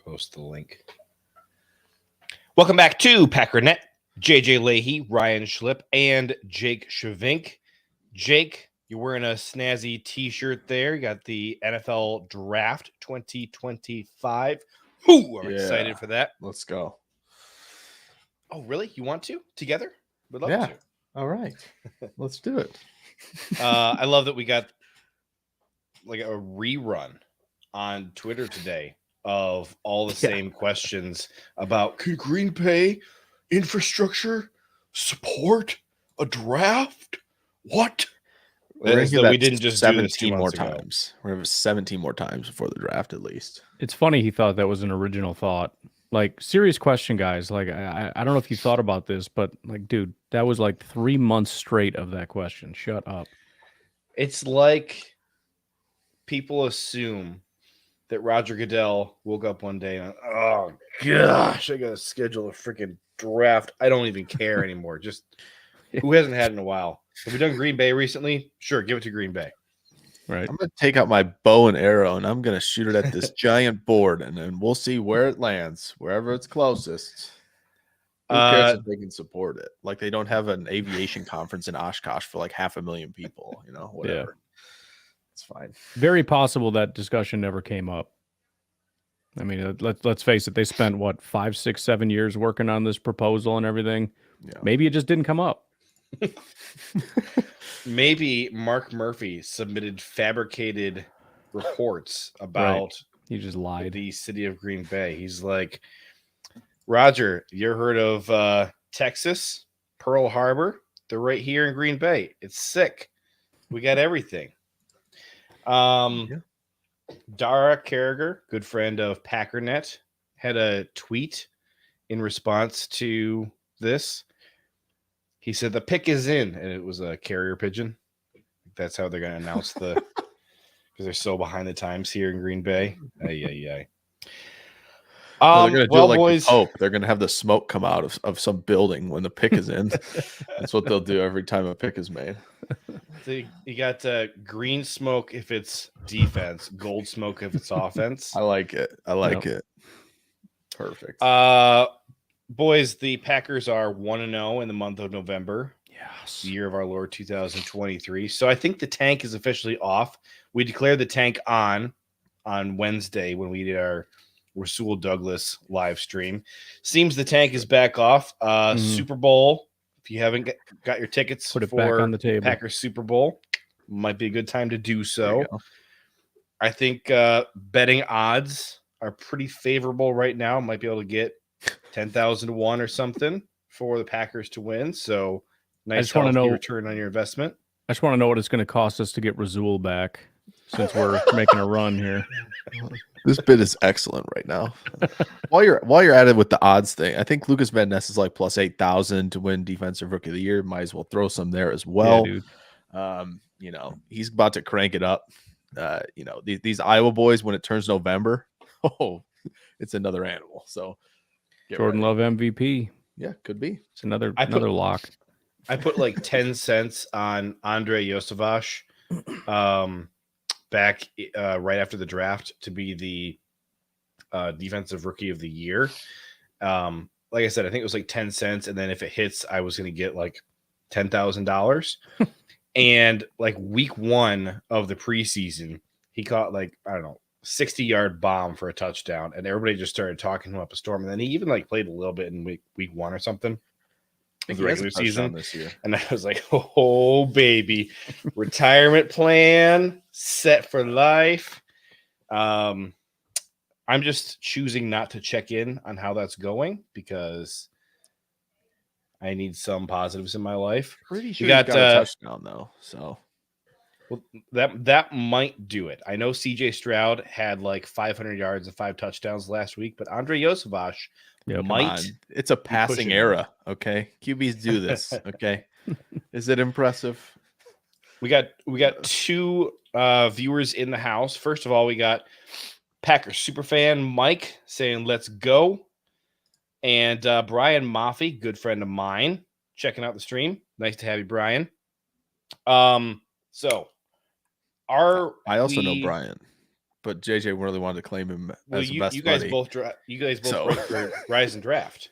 Post the link. Welcome back to Packernet. JJ Leahy, Ryan Schlip, and Jake Shavink. Jake, you're wearing a snazzy t-shirt there. You got the NFL Draft 2025. Ooh, I'm excited for that. Let's go. Oh, really? You want to? Together? We'd love Yeah. to. All right. Let's do it. I love that we got like a rerun on Twitter today of all the same questions about could Green Bay infrastructure support a draft? What? As though we didn't just do this 2 more months ago. times. We're gonna have 17 more times before the draft, at least. It's funny he thought that was an original thought. Like, serious question, guys. Like, I don't know if you thought about this, but like, dude, that was like 3 months straight of that question. Shut up. It's like people assume that Roger Goodell woke up one day and, oh gosh, I gotta schedule a freaking draft. I don't even care anymore. Just who hasn't had in a while? Have we done Green Bay recently? Sure, give it to Green Bay. Right. I'm gonna take out my bow and arrow and I'm gonna shoot it at this giant board, and then we'll see where it lands, wherever it's closest. Who cares if they can support it? Like, they don't have an aviation conference in Oshkosh for like 500,000 people, whatever. Yeah. It's fine. Very possible that discussion never came up. I mean, let's face it. They spent what 5, 6, 7 years working on this proposal and everything. Yeah. Maybe it just didn't come up. Maybe Mark Murphy submitted fabricated reports about He just lied. the city of Green Bay. He's like, Roger, you heard of Texas, Pearl Harbor? They're right here in Green Bay. It's sick. We got everything. Dara Carragher, good friend of Packernet, had a tweet in response to this. He said the pick is in, and it was a carrier pigeon. That's how they're going to announce the because they're so behind the times here in Green Bay. Ay. They're going to do it like boys. the Pope. They're going to have the smoke come out of some building when the pick is in. That's what they'll do every time a pick is made. So you got green smoke if it's defense, gold smoke if it's offense. I like it. It. Perfect. Boys, the Packers are 1-0 in the month of November. Yes. Year of our Lord 2023. So I think the tank is officially off. We declared the tank on Wednesday when we did our Rasul Douglas live stream. Seems the tank is back off. Super Bowl. If you haven't got your tickets Put it for back on the table. Packers Super Bowl, might be a good time to do so. I think betting odds are pretty favorable right now. Might be able to get 10,000 to 1 or something for the Packers to win. So nice healthy return on your investment. I just want to know what it's going to cost us to get Rasul back since we're making a run here. This bit is excellent right now. While you're at it with the odds thing, I think Lucas Van Ness is like plus 8,000 to win Defensive Rookie of the Year. Might as well throw some there as well. Yeah, dude. He's about to crank it up. These Iowa boys, when it turns November, it's another animal. So Jordan Love MVP. Yeah, could be. It's another lock. I put like 10 cents on Andre Josevich back right after the draft to be the Defensive Rookie of the Year. Like I said, I think it was like 10 cents. And then if it hits, I was going to get like $10,000. And like week 1 of the preseason, he caught like, I don't know, 60-yard bomb for a touchdown, and everybody just started talking him up a storm. And then he even like played a little bit in week 1 or something of the regular season this year. And I was like, oh baby, retirement plan set for life. I'm just choosing not to check in on how that's going because I need some positives in my life. Pretty sure you got a touchdown though, so. Well, that might do it. I know CJ Stroud had like 500 yards and 5 touchdowns last week, but Andre Josevich might. It's a passing era, okay? QBs do this, okay? Is it impressive? We got 2 viewers in the house. First of all, we got Packers superfan Mike saying let's go, and Brian Maffey, good friend of mine, checking out the stream. Nice to have you, Brian. So I also know Brian. but JJ really wanted to claim him Well, as the you best guys buddy. both So- write for Rise and Draft.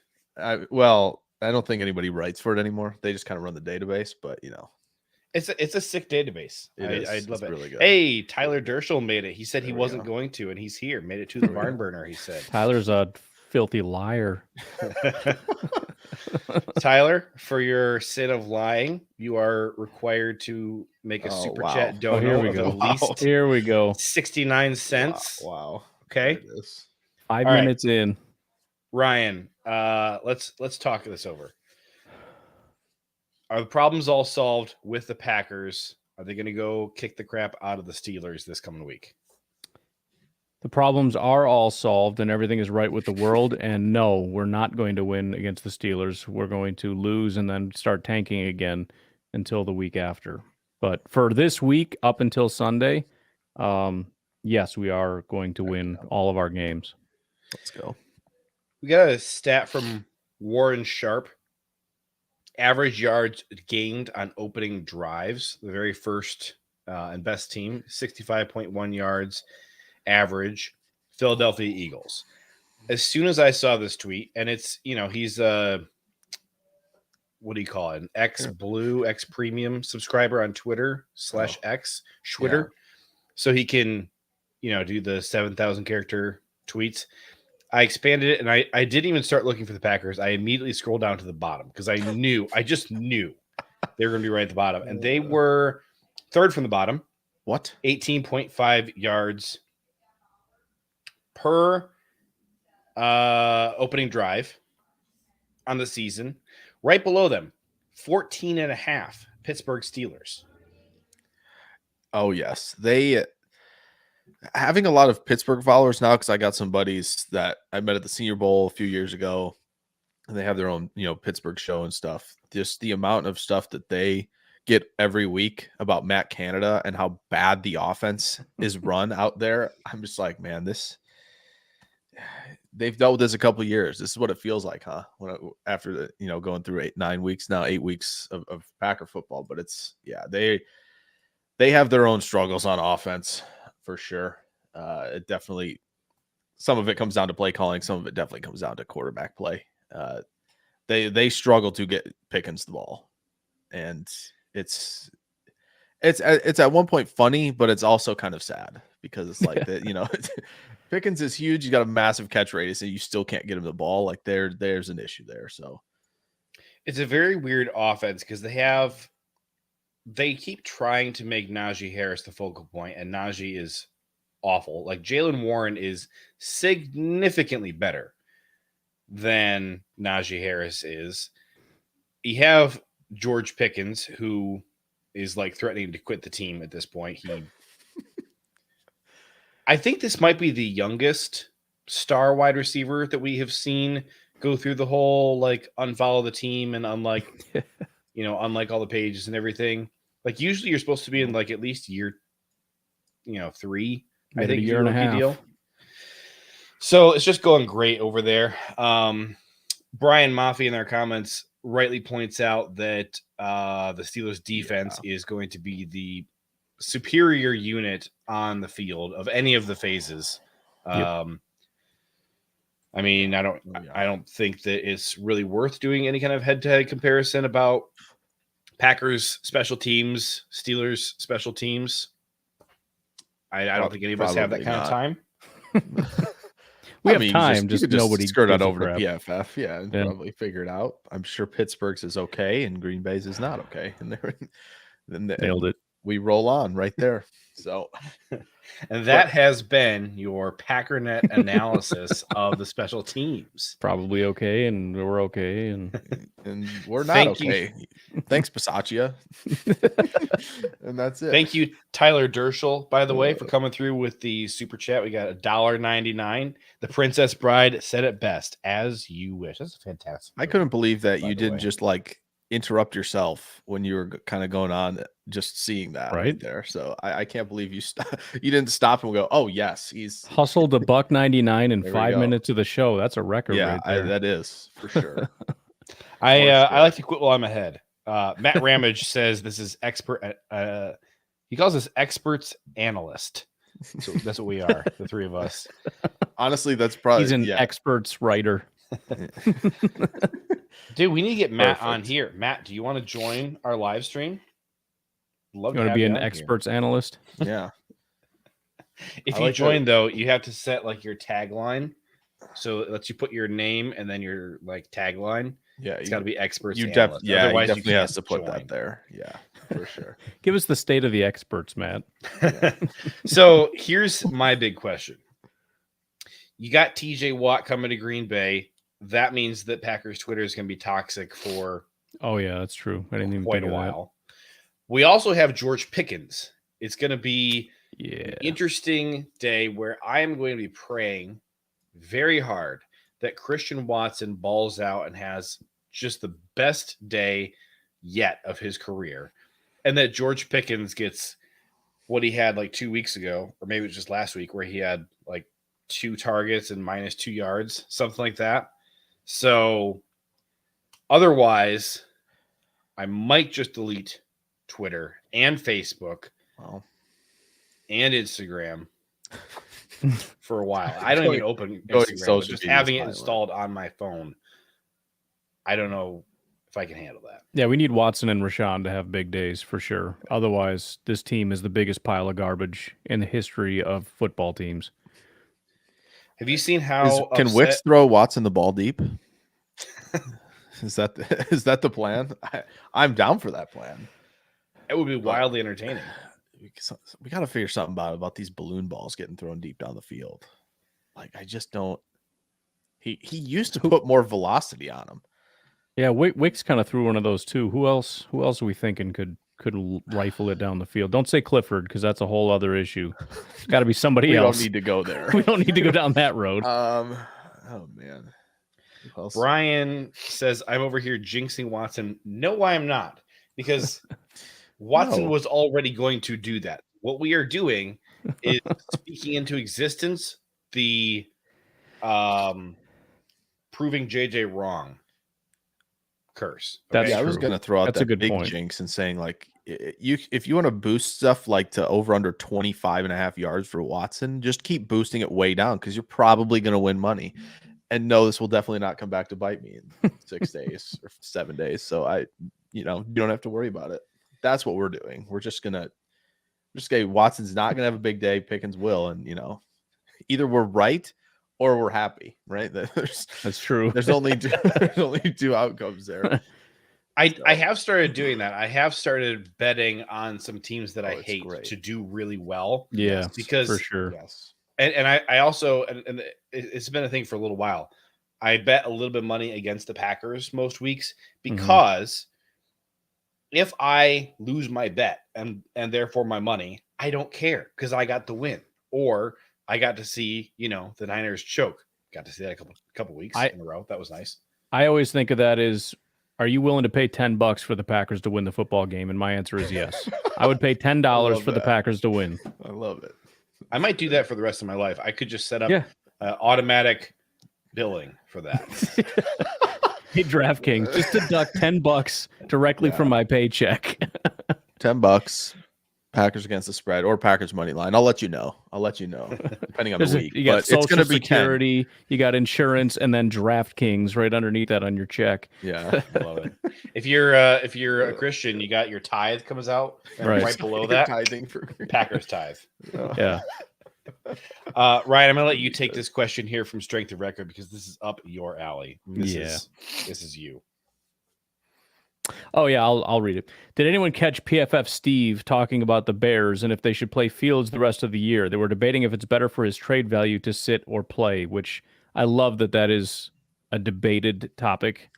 Well, I don't think anybody writes for it anymore. They just kind of run the database, but It's a sick database. it is. I love It's it. really good. Hey, Tyler Dershel made it. He said he There we wasn't go. going to, and he's here. Made it to the There we barn go. burner. He said. Tyler's a filthy liar. Tyler, for your sin of lying, you are required to make a Oh, super wow. chat Oh, here donut we of go. at least Here we go. 69 cents. Wow. Okay, There it is. 5 All right. minutes in. Ryan, let's talk this over. Are the problems all solved with the Packers? Are they going to go kick the crap out of the Steelers this coming week? The problems are all solved and everything is right with the world. And no, we're not going to win against the Steelers. We're going to lose and then start tanking again until the week after. But for this week, up until Sunday, yes, we are going to win all of our games. Let's go. We got a stat from Warren Sharp. Average yards gained on opening drives. The very first and best team, 65.1 yards average. Philadelphia Eagles. As soon as I saw this tweet, and it's, he's a, what do you call it? An X-Blue, X-Premium subscriber on Twitter /X, Schwitter. So he can, do the 7,000 character tweets. I expanded it, and I didn't even start looking for the Packers. I immediately scrolled down to the bottom because I just knew they were going to be right at the bottom. And they were third from the bottom, What? 18.5 yards per opening drive on the season. Right below them, 14.5 Pittsburgh Steelers. Oh, yes. They having a lot of Pittsburgh followers now because I got some buddies that I met at the Senior Bowl a few years ago, and they have their own, Pittsburgh show and stuff. Just the amount of stuff that they get every week about Matt Canada and how bad the offense is run out there. I'm just like, man, they've dealt with this a couple of years. This is what it feels like, huh? After the, going through 8 weeks of Packer football, but they have their own struggles on offense for sure. It definitely, some of it comes down to play calling. Some of it definitely comes down to quarterback play. They struggle to get Pickens the ball, and it's at one point funny, but it's also kind of sad because it's like that, Pickens is huge. He's got a massive catch radius, and you still can't get him the ball. Like there's an issue there. So It's a very weird offense because they keep trying to make Najee Harris the focal point, and Najee is awful. Like Jaylen Warren is significantly better than Najee Harris is. You have George Pickens, who is like threatening to quit the team at this point. I think this might be the youngest star wide receiver that we have seen go through the whole like unfollow the team and unlike all the pages and everything. Like usually you're supposed to be in like at least year 3, I think, a year and a half. deal. So it's just going great over there. Brian Maffey in their comments rightly points out that the Steelers defense is going to be the superior unit on the field of any of the phases. Yep. I mean, I don't think that it's really worth doing any kind of head-to-head comparison about Packers special teams, Steelers special teams. I don't think any of us have that kind of time. We have time, just nobody skirt on gives a over to crap. PFF, and probably figure it out. I'm sure Pittsburgh's is okay, and Green Bay's is not okay, and Nailed it. we roll on right there. So, and that has been your Packernet analysis of the special teams. Probably okay, and we're okay, and we're not Thank you. okay. Thanks, Pasaccia. And that's it. Thank you, Tyler Dershel, by the way, for coming through with the super chat. We got $1.99. The Princess Bride said it best, as you wish. That's fantastic. I couldn't believe that by you the didn't way. just like interrupt yourself when you were kind of going on, just seeing that right there. So I can't believe you you didn't stop and go, oh yes, he's hustled $1.99 in There we 5 go. minutes of the show. That's a record yeah, right there. that is for sure. I like to quit while I'm ahead. Matt Ramage says this is expert. He calls this experts analyst. So that's what we are, the three of us. Honestly, that's probably He's an experts writer. Dude, we need to get Matt on Perfect. here. Matt, do you want to join our live stream? Love You want to have be you an on here. experts analyst? Yeah. If I you like join though, you have to set like your tagline. So it lets you put your name and then your like tagline. Yeah. It's got to be experts. You analyst. you Otherwise, definitely can't has to put join. that there. Yeah, for sure. Give us the state of the experts, Matt. So here's my big question. You got TJ Watt coming to Green Bay. That means that Packers Twitter is going to be toxic for Oh yeah, that's true. I didn't even quite think a of while. We also have George Pickens. It's going to be that. Yeah. an interesting day where I am going to be praying very hard that Christian Watson balls out and has just the best day yet of his career, and that George Pickens gets what he had like 2 weeks ago, or maybe it was just last week, where he had like 2 targets and minus 2 yards, something like that. So otherwise, I might just delete Twitter and Facebook Well, and Instagram for a while. I don't Going- even open going Instagram, but social just media is having it violent. installed on my phone, I don't know if I can handle that. Yeah, we need Watson and Rashawn to have big days for sure. Otherwise, this team is the biggest pile of garbage in the history of football teams. Have you seen how can Wicks throw Watson the ball deep? Is that the plan? I'm down for that plan. it would be wildly entertaining? We got to figure something about these balloon balls getting thrown deep down the field. Like I just don't. He used to put more velocity on him. Yeah, Wicks kind of threw one of those too. Who else are we thinking could rifle it down the field? Don't say Clifford because that's a whole other issue. It's got to be somebody We else. don't need to go there. We don't need to go down that road. Oh man. Who else? Brian says, I'm over here jinxing Watson. No, I'm not, because Watson No. was already going to do that. What we are doing is speaking into existence the proving JJ wrong curse. That's Yeah, I was true. gonna throw out That's a that good big point. jinx and saying like if you want to boost stuff like to over under 25.5 yards for Watson, just keep boosting it way down because you're probably gonna win money. And no, this will definitely not come back to bite me in 6 days or 7 days. So you don't have to worry about it. That's what we're doing. We're just gonna Watson's not gonna have a big day, Pickens will, and either we're right or we're happy, right? That's true. There's only two outcomes there. I have started doing that. I have started betting on some teams that I it's hate great. to do really well. Yeah, because for sure. Yes. And I also, and it's been a thing for a little while, I bet a little bit of money against the Packers most weeks because if I lose my bet and therefore my money, I don't care because I got the win, or I got to see, the Niners choke. Got to see that a couple weeks in a row. That was nice. I always think of that as, are you willing to pay $10 for the Packers to win the football game? And my answer is yes. I would pay $10 for the Packers to win. I love it. I might do that for the rest of my life. I could just set up Yeah. Automatic billing for that. Hey, DraftKings, just deduct $10 directly from my paycheck. $10, Packers against the spread or Packers money line. I'll let you know. Depending on the week. You got But Social it's going to be 10. Security, you got insurance, and then DraftKings right underneath that on your check. Yeah. Love it. If you're a Christian, you got your tithe comes out, and right below that, Tithing for Packers tithe. Yeah. Ryan, I'm gonna let you take this question here from Strength of Record because this is up your alley. This is you. Oh yeah, I'll read it. Did anyone catch PFF Steve talking about the Bears and if they should play Fields the rest of the year? They were debating if it's better for his trade value to sit or play, which I love that is a debated topic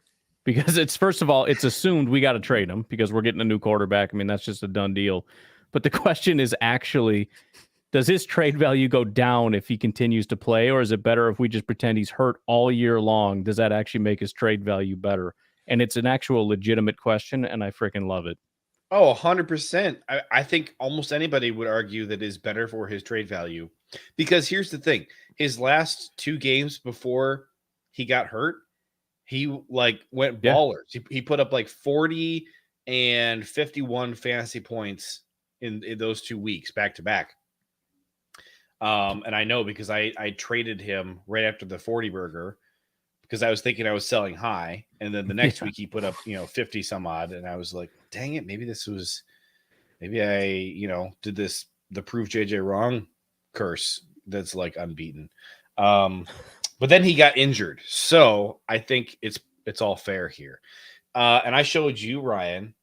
because it's, first of all, it's assumed we got to trade him because we're getting a new quarterback. I mean, that's just a done deal. But the question is actually, does his trade value go down if he continues to play, or is it better if we just pretend he's hurt all year long? Does that actually make his trade value better? And it's an actual legitimate question, and I freaking love it. Oh, 100%. I think almost anybody would argue that is better for his trade value. Because here's the thing. His last 2 games before he got hurt, he went ballers. He put up 40 and 51 fantasy points in those 2 weeks back to back. And I know because I traded him right after the 40 burger because I was thinking I was selling high. And then the next week he put up, 50 some odd. And I was like, dang it, maybe I, did the prove JJ wrong curse that's like unbeaten. But then he got injured. So I think it's all fair here. And I showed you, Ryan,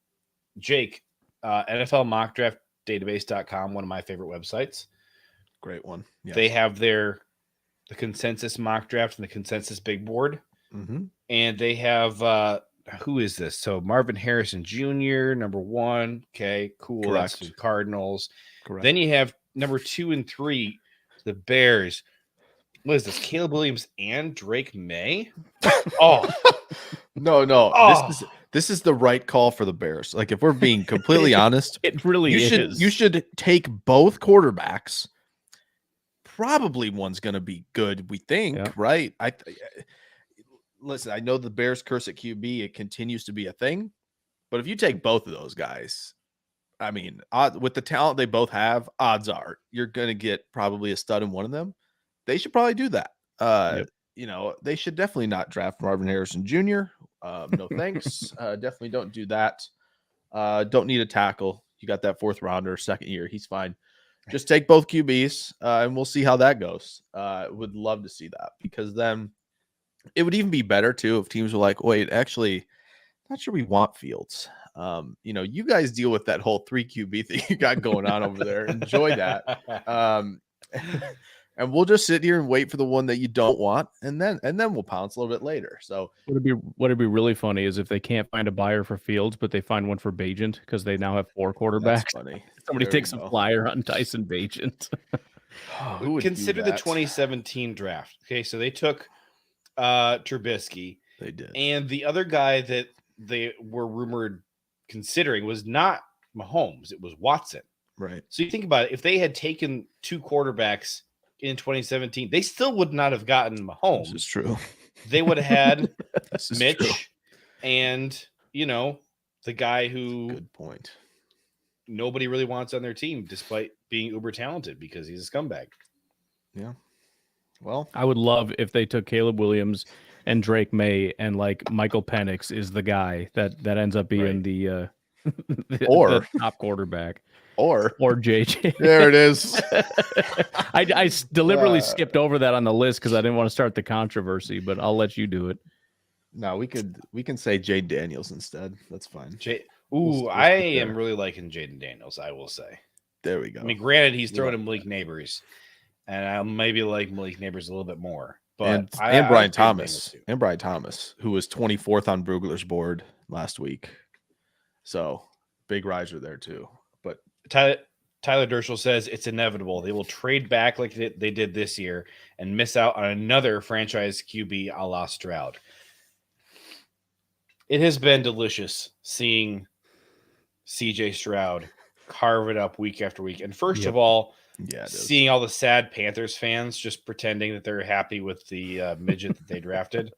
Jake, NFL mock draft database.com, one of my favorite websites. Great one. Yes. They have the consensus mock draft and the consensus big board. Mm-hmm. And they have, who is this? So Marvin Harrison Jr., number 1. Okay, cool. Correct. That's the Cardinals. Correct. Then you have number 2 and 3, the Bears. What is this? Caleb Williams and Drake May? Oh, no. Oh. This is the right call for the Bears. Like, if we're being completely honest, It really is. You should take both quarterbacks. Probably one's going to be good, we think, Yeah. right? Listen, I know the Bears curse at QB. It continues to be a thing. But if you take both of those guys, I mean, with the talent they both have, odds are you're going to get probably a stud in one of them. They should probably do that. Yep. They should definitely not draft Marvin Harrison Jr. No thanks. Definitely don't do that. Don't need a tackle. You got that 4th rounder, 2nd year. He's fine. Just take both QBs, and we'll see how that goes. Would love to see that, because then it would even be better too if teams were like, wait, actually, not sure we want Fields. You guys deal with that whole 3 QB thing you got going on over there. Enjoy that. And we'll just sit here and wait for the one that you don't want, and then we'll pounce a little bit later. So What'd be really funny is if they can't find a buyer for Fields, but they find one for Bagent, because they now have 4 quarterbacks. that's funny. Somebody There takes we a go. flyer on Tyson Bagent. Who would do consider the that? 2017 draft. Okay, so they took Trubisky, They did. and the other guy that they were rumored considering was not Mahomes, it was Watson. Right. So you think about it, if they had taken 2 quarterbacks in 2017, they still would not have gotten This is Mahomes. true. They would have had This is Mitch true. and, the guy who Good point. nobody really wants on their team, despite being uber talented, because he's a scumbag. Yeah. Well, I would love if they took Caleb Williams and Drake May, and like Michael Penix is the guy that ends up being Right. the Or- the top quarterback, or or JJ. there it is. I deliberately skipped over that on the list because I didn't want to start the controversy, but I'll let you do it. No, we can say Jade Daniels instead. That's fine. Ooh, Let's I get am there. really liking Jaden Daniels, I will say. There we go. I mean, granted, he's throwing Yeah. to Malik Neighbors, and I maybe like Malik Neighbors a little bit more. But and I Brian like Jaden Thomas Daniels too. and Brian Thomas, who was 24th on Brugler's board last week. So big riser there too. But Tyler Dershel says it's inevitable. They will trade back like they did this year and miss out on another franchise QB a la Stroud. It has been delicious seeing CJ Stroud carve it up week after week. And first of all, yeah, it is. seeing all the sad Panthers fans just pretending that they're happy with the midget that they drafted.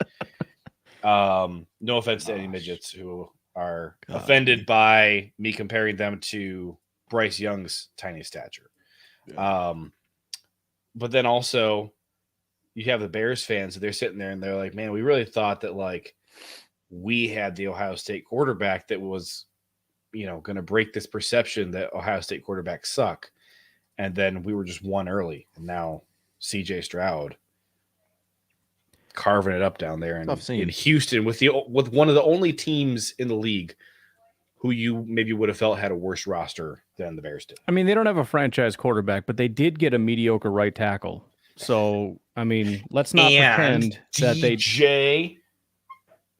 No offense to any Gosh. midgets who are God. offended by me comparing them to Bryce Young's tiny stature. Yeah. But then also you have the Bears fans, they're sitting there and they're like, man, we really thought that like we had the Ohio State quarterback that was, going to break this perception that Ohio State quarterbacks suck. And then we were just one early. And now CJ Stroud carving it up down there Tough scene. in Houston with one of the only teams in the league who you maybe would have felt had a worse roster than the Bears did. I mean, they don't have a franchise quarterback, but they did get a mediocre right tackle. So, I mean, let's not pretend that they. DJ,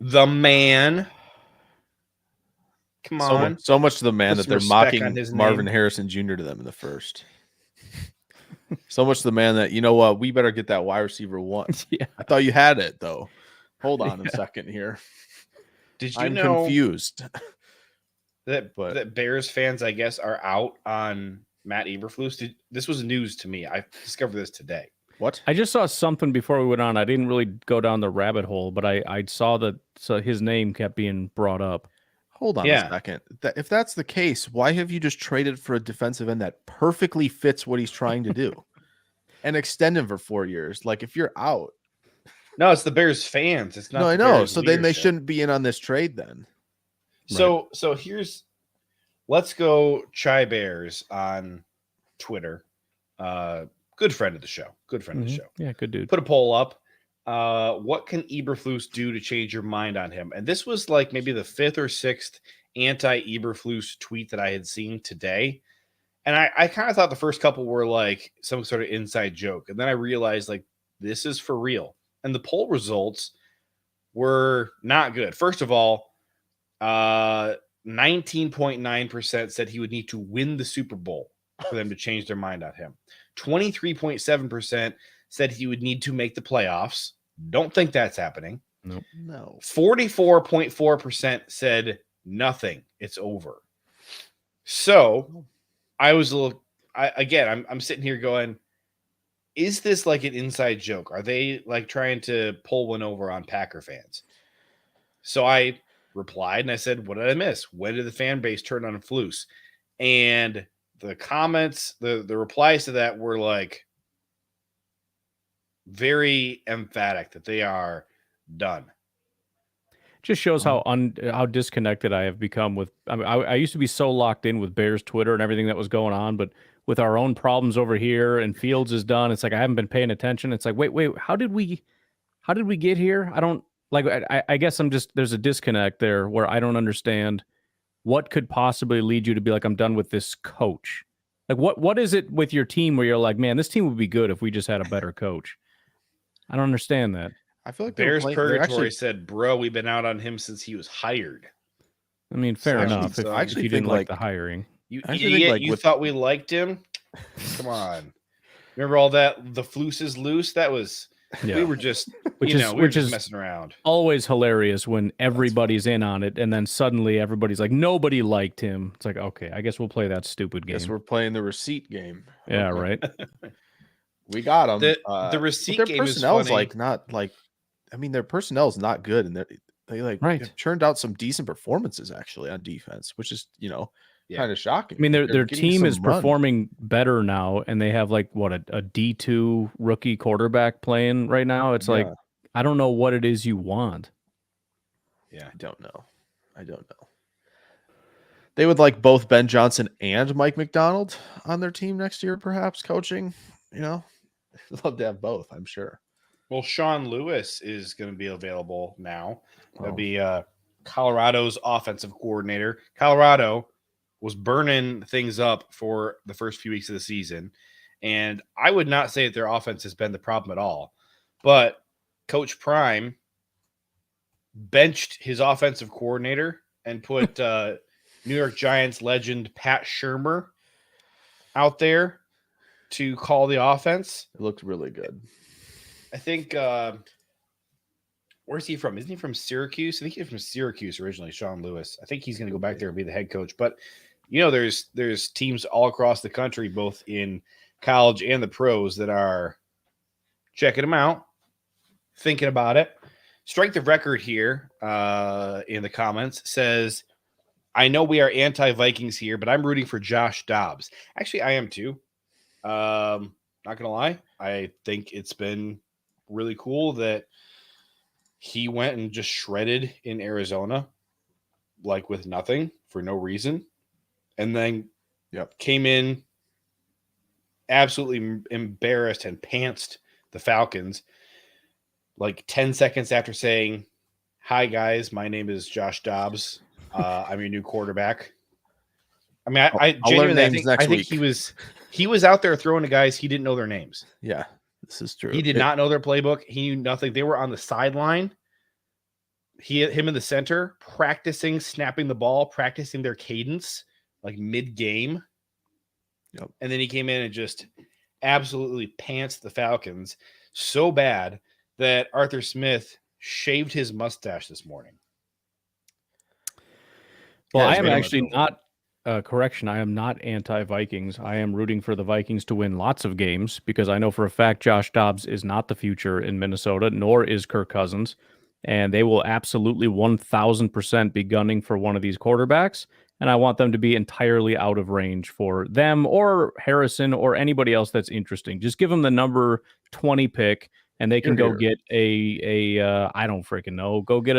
the man. Come on. So much to the man Put that they're some respect mocking on his Marvin name. Harrison Jr. to them in the first. So much to the man that, you know what, we better get that wide receiver 1. Yeah. I thought you had it though. Hold on a second here. Did you I'm know confused. that but- that Bears fans, I guess, are out on Matt Eberflus? This was news to me. I discovered this today. What? I just saw something before we went on. I didn't really go down the rabbit hole, but I saw that his name kept being brought up. Hold on Yeah. a second. If that's the case, why have you just traded for a defensive end that perfectly fits what he's trying to do? and extend him for 4 years. Like if you're out, No, it's the Bears fans. It's not. no, the I know. Bears So then they leadership. shouldn't be in on this trade then. So let's go Chai Bears on Twitter. Good friend of the show. Good friend of the show. Yeah, good dude. Put a poll up. What can Eberflus do to change your mind on him? And this was like maybe the 5th or 6th anti-Eberflus tweet that I had seen today. And I kind of thought the first couple were like some sort of inside joke. And then I realized like this is for real. And the poll results were not good. First of all, 19.9% said he would need to win the Super Bowl for them to change their mind on him. 23.7% said he would need to make the playoffs. Don't think that's happening. No. 44.4% said nothing. It's over. So I was a little, I'm sitting here going, is this like an inside joke? Are they like trying to pull one over on Packer fans? So I replied and I said, what did I miss? When did the fan base turn on Flus? And the comments, the replies to that were like very emphatic that they are done. Just shows how disconnected I have become with. I mean, I used to be so locked in with Bears Twitter and everything that was going on, but with our own problems over here and Fields is done, it's like I haven't been paying attention. It's like, wait, how did we get here? I don't like. I guess there's a disconnect there where I don't understand what could possibly lead you to be like, I'm done with this coach. Like, what is it with your team where you're like, man, this team would be good if we just had a better coach? I don't understand that. I feel like Bears Purgatory said, bro, we've been out on him since he was hired. I mean, fair enough. So if you didn't like the hiring. You idiot, you thought we liked him? Come on. Remember all that? The Flus is loose? That was, we were just, we were just messing around. Always hilarious when everybody's in on it and then suddenly everybody's like, nobody liked him. It's like, okay, I guess we'll play that stupid game. Guess we're playing the receipt game. Yeah, right. We got them. The receipt their game personnel's is funny. like not like, I mean, their personnel's not good, and they have churned out some decent performances actually on defense, which is kind of shocking. I mean, their team is performing better now, and they have like what a D2 rookie quarterback playing right now. It's like I don't know what it is you want. Yeah, I don't know. They would like both Ben Johnson and Mike McDonald on their team next year, perhaps coaching. I'd love to have both, I'm sure. Well, Sean Lewis is going to be available now. That'll be Colorado's offensive coordinator. Colorado was burning things up for the first few weeks of the season, and I would not say that their offense has been the problem at all. But Coach Prime benched his offensive coordinator and put New York Giants legend Pat Shurmur out there to call the offense. It looked really good. I think where's he from? Isn't he from Syracuse? I think he's from Syracuse originally, Sean Lewis. I think he's going to go back there and be the head coach. But there's teams all across the country, both in college and the pros, that are checking him out, thinking about it. Strength of record here in the comments says, I know we are anti-Vikings here, but I'm rooting for Josh Dobbs. Actually, I am too. Not gonna lie, I think it's been really cool that he went and just shredded in Arizona, like with nothing for no reason, and then came in absolutely embarrassed and pantsed the Falcons like 10 seconds after saying, hi guys, my name is Josh Dobbs. I'm your new quarterback. I mean, I genuinely think he was out there throwing to guys he didn't know their names. Yeah, this is true. He did not know their playbook. He knew nothing. They were on the sideline. Him in the center, practicing snapping the ball, practicing their cadence like mid-game. Yep. And then he came in and just absolutely pantsed the Falcons so bad that Arthur Smith shaved his mustache this morning. Well, I am actually not correction. I am not anti-Vikings. I am rooting for the Vikings to win lots of games because I know for a fact Josh Dobbs is not the future in Minnesota, nor is Kirk Cousins. And they will absolutely 1,000% be gunning for one of these quarterbacks. and I want them to be entirely out of range for them or Harrison or anybody else that's interesting. Just give them the number 20 pick, and they can go get a I don't freaking know. Go get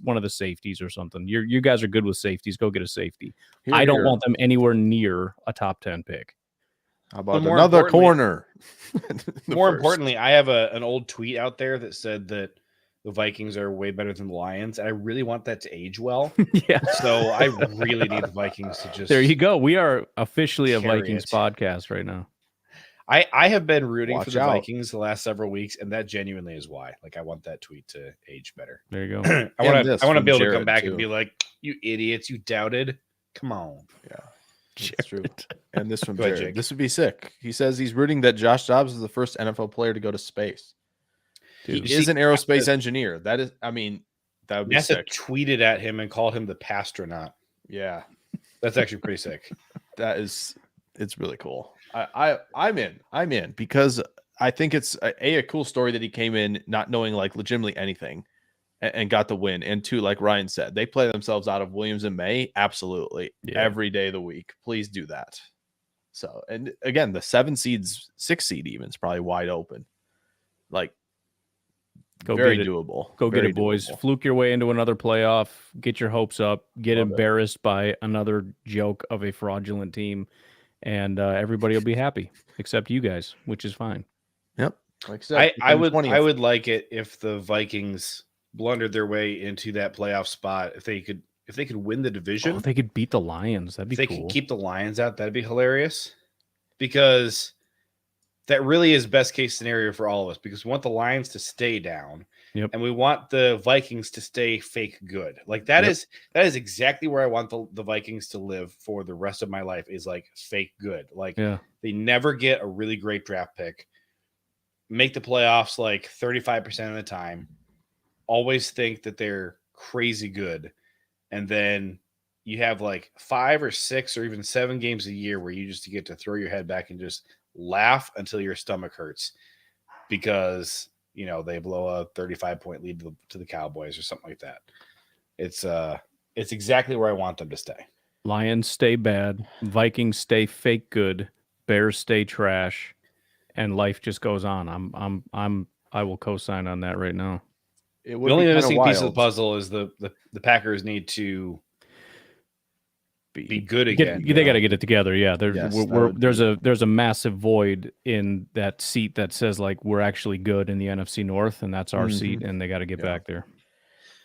one of the safeties or something. You guys are good with safeties. Go get a safety. I don't want them anywhere near a top 10 pick. How about another corner? More importantly, I have an old tweet out there that said that the Vikings are way better than the Lions. And I really want that to age well. Yeah. So I really need the Vikings to just. There you go. We are officially a Vikings podcast right now. I have been rooting for the Vikings the last several weeks, and that genuinely is why. Like, I want that tweet to age better. There you go. I want to be able to come back and be like, "You idiots! You doubted. Come on." Yeah. That's true. And this from Jared. This would be sick. He says he's rooting that Josh Dobbs is the first NFL player to go to space. Dude, he is an aerospace engineer. That is, I mean, that would be sick. Tweeted at him and called him the Pastronaut. Yeah. That's actually pretty sick. It's really cool. I'm in because I think it's a cool story that he came in not knowing like legitimately anything and got the win. And two, like Ryan said, they play themselves out of Williams and May. Absolutely. Yeah. Every day of the week. Please do that. So, and again, the 6 seed even is probably wide open. Like, very doable. Go get it, boys. Fluke your way into another playoff. Get your hopes up. Get embarrassed by another joke of a fraudulent team. And everybody will be happy except you guys, which is fine. Yep. Like I said, I would like it if the Vikings blundered their way into that playoff spot. If they could win the division, if they could beat the Lions, that'd be cool. If they could keep the Lions out, that'd be hilarious. Because that really is best case scenario for all of us. Because we want the Lions to stay down, and we want the Vikings to stay fake good. Like that is exactly where I want the Vikings to live for the rest of my life. Is like fake good. Like they never get a really great draft pick, make the playoffs like 35% of the time. Always think that they're crazy good. And then you have like 5 or 6 or even 7 games a year where you just get to throw your head back and just laugh until your stomach hurts because, they blow a 35-point lead to the Cowboys or something like that. It's exactly where I want them to stay. Lions stay bad. Vikings stay fake good. Bears stay trash. And life just goes on. I will co-sign on that right now. The only missing piece of the puzzle is the Packers need to be good again. They got to get it together. Yeah, there's a massive void in that seat that says like we're actually good in the NFC North, and that's our seat, and they got to get back there.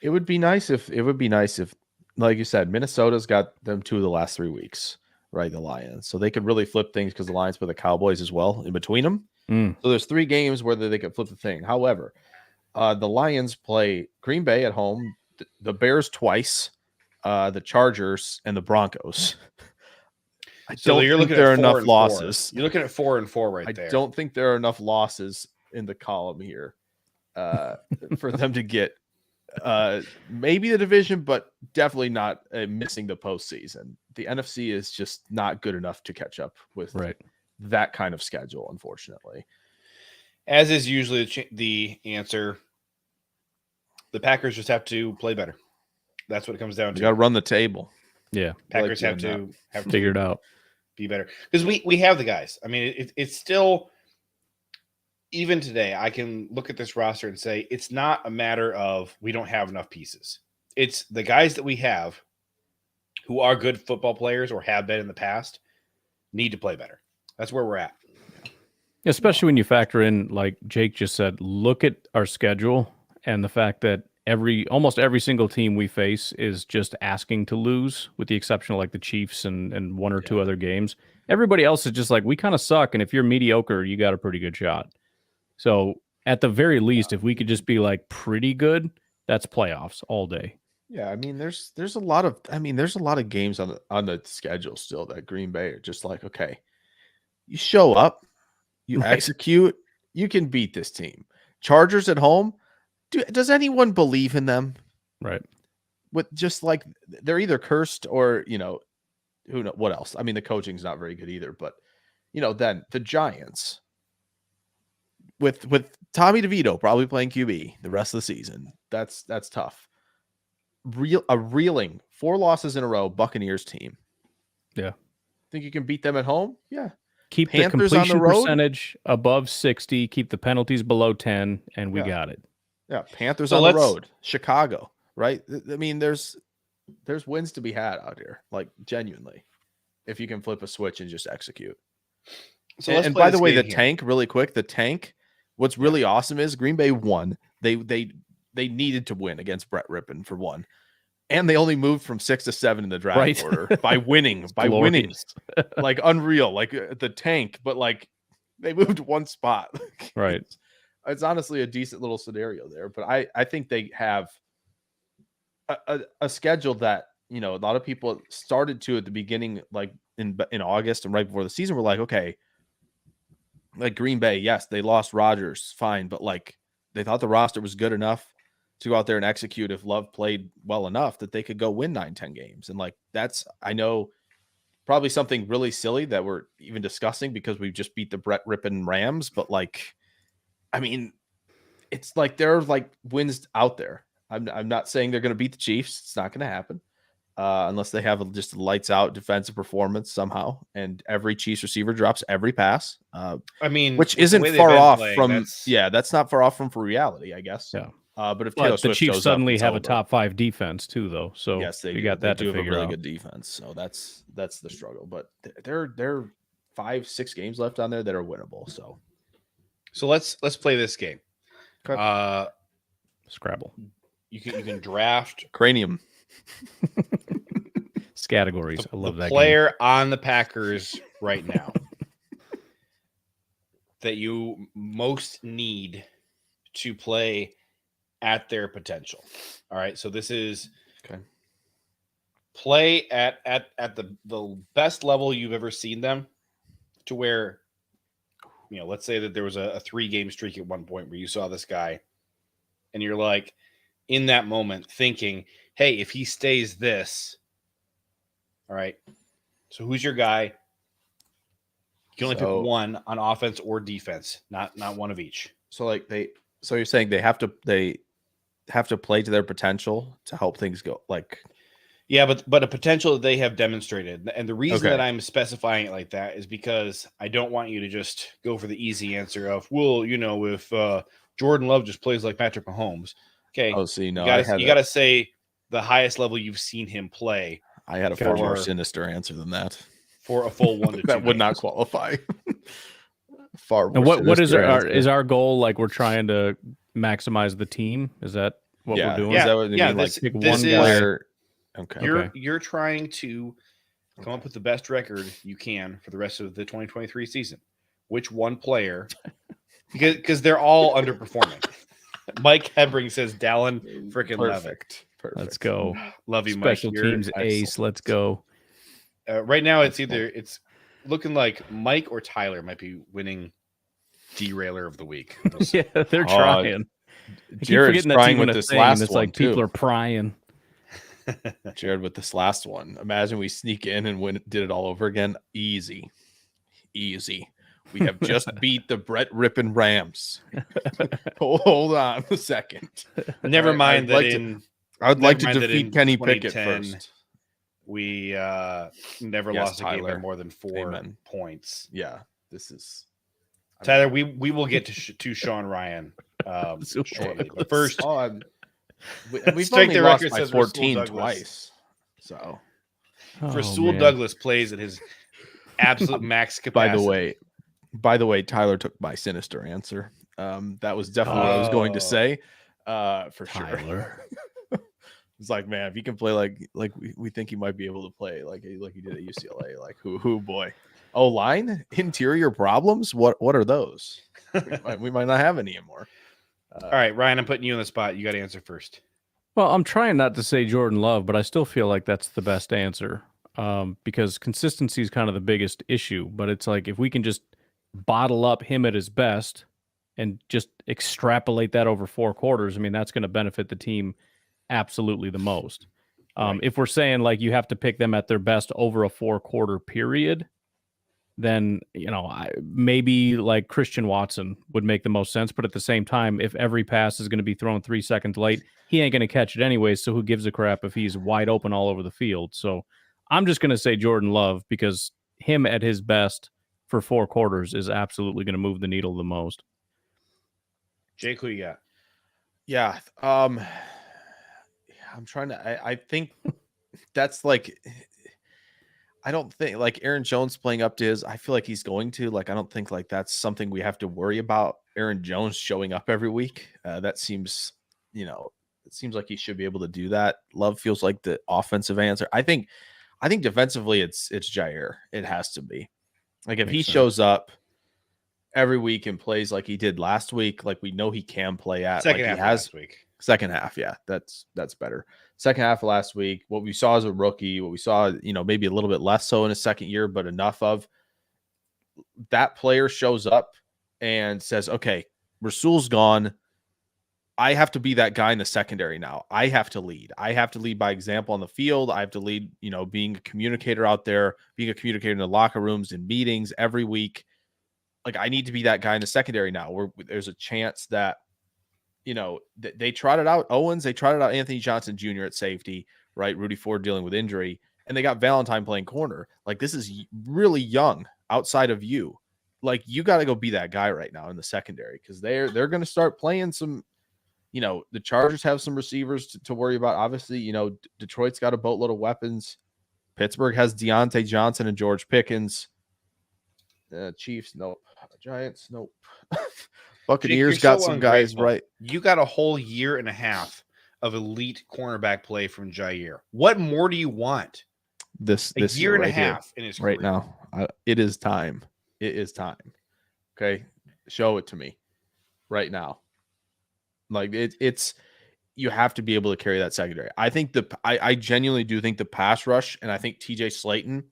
It would be nice if, like you said, Minnesota's got them 2 of the last 3 weeks, right? The Lions, so they could really flip things because the Lions play the Cowboys as well in between them. So there's 3 games where they could flip the thing. However, the Lions play Green Bay at home, the Bears twice, the Chargers, and the Broncos. I don't think there are enough losses. You're looking at 4-4 there. I don't think there are enough losses in the column here for them to get maybe the division, but definitely not missing the postseason. The NFC is just not good enough to catch up with that kind of schedule, unfortunately. As is usually the answer, the Packers just have to play better. That's what it comes down to. You got to run the table. Yeah, Packers have to figure it out, be better because we have the guys. I mean, it's still even today. I can look at this roster and say it's not a matter of we don't have enough pieces. It's the guys that we have who are good football players or have been in the past need to play better. That's where we're at. Especially when you factor in, like Jake just said, look at our schedule and the fact that almost every single team we face is just asking to lose, with the exception of like the Chiefs and 1 or 2 other games. Everybody else is just like, we kind of suck, and if you're mediocre, you got a pretty good shot. So at the very least, if we could just be like pretty good, that's playoffs all day. Yeah, I mean, there's a lot of games on the schedule still that Green Bay are just like, okay, you show up, you execute, you can beat this team. Chargers at home. Does anyone believe in them? Right. With just like they're either cursed or, who knows what else? I mean, the coaching's not very good either, but then the Giants with Tommy DeVito probably playing QB the rest of the season. That's tough. reeling 4 losses in a row Buccaneers team. Yeah. Think you can beat them at home? Yeah. Keep Panthers the on the completion road? percentage above 60, keep the penalties below 10, and we Yeah. got it. Yeah, Panthers So on the let's- road, Chicago, right? I mean, there's wins to be had out here, like genuinely, if you can flip a switch and just execute. So And, let's and play by this the way, game the here. tank, really quick, the tank. What's really awesome is Green Bay won. They needed to win against Brett Rippon for one, and they only moved from 6 to 7 in the draft Right. order by winning. By winning, Glorious. like unreal, like the tank, but like they moved one spot. Right. It's honestly a decent little scenario there, but I think they have a schedule that, you know, a lot of people started to at the beginning, like in August and right before the season, were like, okay, like Green Bay, yes, they lost Rodgers, fine, but like they thought the roster was good enough to go out there and execute if Love played well enough that they could go win 9-10 games. And like that's, I know, probably something really silly that we're even discussing because we just beat the Brett Rippon Rams, but like, I mean, it's like there are like wins out there. I'm not saying they're going to beat the Chiefs. It's not going to happen unless they have just a lights out defensive performance somehow. And every Chiefs receiver drops every pass, I mean, which with the isn't way they've far been off playing, from. that's- Yeah, that's not far off from reality, I guess. Yeah. But if Taylor But the Swift Chiefs shows up, suddenly it's have a over. top 5 defense too, though. So Yes, they you do. got They that do to have a figure really out. good defense. So that's the struggle. But there are 5-6 games left on there that are winnable. So let's play this game. Okay. Scrabble. You can draft Cranium. Categories. I love the that player on the Packers right now that you most need to play at their potential. All right, so this is Okay. play at the best level you've ever seen them, to where, you know, let's say that there was a 3-game streak at one point where you saw this guy and you're like in that moment thinking, hey, if he stays this, all right, so who's your guy? You can only So- pick one on offense or defense, not one of each. So like so you're saying they have to play to their potential to help things go like. Yeah, but a potential that they have demonstrated. And the reason Okay. that I'm specifying it like that is because I don't want you to just go for the easy answer of, well, you know, if Jordan Love just plays like Patrick Mahomes. Okay. Oh, see, no, you gotta say the highest level you've seen him play I had a far more for- sinister answer than that. for a full 1 to 2 That would not games. qualify. Far more. And what is sinister our answer. is our goal? Like we're trying to maximize the team. Is that what Yeah. we're doing? Is Yeah, that what you yeah, mean? this- Like pick this one is- guy. player. Okay. You're trying to come up with the best record you can for the rest of the 2023 season. Which one player? Because they're all underperforming. Mike Hebring says Dallin freaking Levitt. Perfect. Let's go. Love you, Special Mike. You're- teams ace. Let's go. right now, it's looking like Mike or Tyler might be winning Derailer of the Week. We'll see. Yeah, they're trying. I keep Jared's forgetting that's trying even with a this thing. last It's one like people too. are prying. Jared with this last one. Imagine we sneak in and did it all over again. Easy. We have just beat the Brett Rippon Rams. Hold on a second. Never Right, mind I'd that like to- in I'd like to Never mind that defeat in Kenny Pickett 2010, first. we never Yes, lost a game by Tyler. more than 4 Amen. points. Yeah, this is Tyler, we will get to Sean Ryan So shortly. let's- But first, Oh, we've Strike only the lost record by says Rasul 14 Douglas. twice. So, Oh, Rasul man. Douglas plays at his absolute max capacity. by the way, Tyler took my sinister answer. That was definitely what I was going to Oh. say. For sure. Tyler. It's like, man, if he can play like we think he might be able to play like he did at UCLA, like who boy. Oh, line interior problems. What are those? we might not have any anymore. All right, Ryan, I'm putting you on the spot. You got to answer first. Well, I'm trying not to say Jordan Love, but I still feel like that's the best answer because consistency is kind of the biggest issue. But it's like if we can just bottle up him at his best and just extrapolate that over 4 quarters, I mean, that's going to benefit the team absolutely the most. Right. If we're saying like you have to pick them at their best over a 4-quarter period, then maybe like Christian Watson would make the most sense. But at the same time, if every pass is going to be thrown 3 seconds late, he ain't going to catch it anyway. So who gives a crap if he's wide open all over the field? So I'm just going to say Jordan Love, because him at his best for 4 quarters is absolutely going to move the needle the most. Jake, who you got? Yeah. I'm trying to, I think that's like, I don't think like Aaron Jones playing up to his, I feel like he's going to, like, I don't think like that's something we have to worry about. Aaron Jones showing up every week. That seems, it seems like he should be able to do that. Love feels like the offensive answer. I think defensively it's Jair. It has to be. Like if he shows up every week and plays like he did last week, like we know he can play at Second like half he has last week. Second half, yeah, that's better. Second half of last week, what we saw as a rookie, what we saw, maybe a little bit less so in his second year, but enough of that player shows up and says, okay, Rasul's gone. I have to be that guy in the secondary now. I have to lead. I have to lead by example on the field. I have to lead, being a communicator out there, being a communicator in the locker rooms and meetings every week. Like I need to be that guy in the secondary now, where there's a chance that, they trotted out Owens, they trotted out Anthony Johnson Jr. at safety, right? Rudy Ford dealing with injury, and they got Valentine playing corner. Like this is really young outside of you. Like you got to go be that guy right now in the secondary, because they're going to start playing some. The Chargers have some receivers to worry about. Obviously, Detroit's got a boatload of weapons. Pittsburgh has Deontay Johnson and George Pickens. Chiefs, nope. Giants, nope. Buccaneers got some guys, right? You got a whole year and a half of elite cornerback play from Jair. What more do you want? This year and right a half in his right career. now. It is time. It is time. Okay, show it to me right now. Like it's you have to be able to carry that secondary. I think I genuinely do think the pass rush, and I think TJ Slayton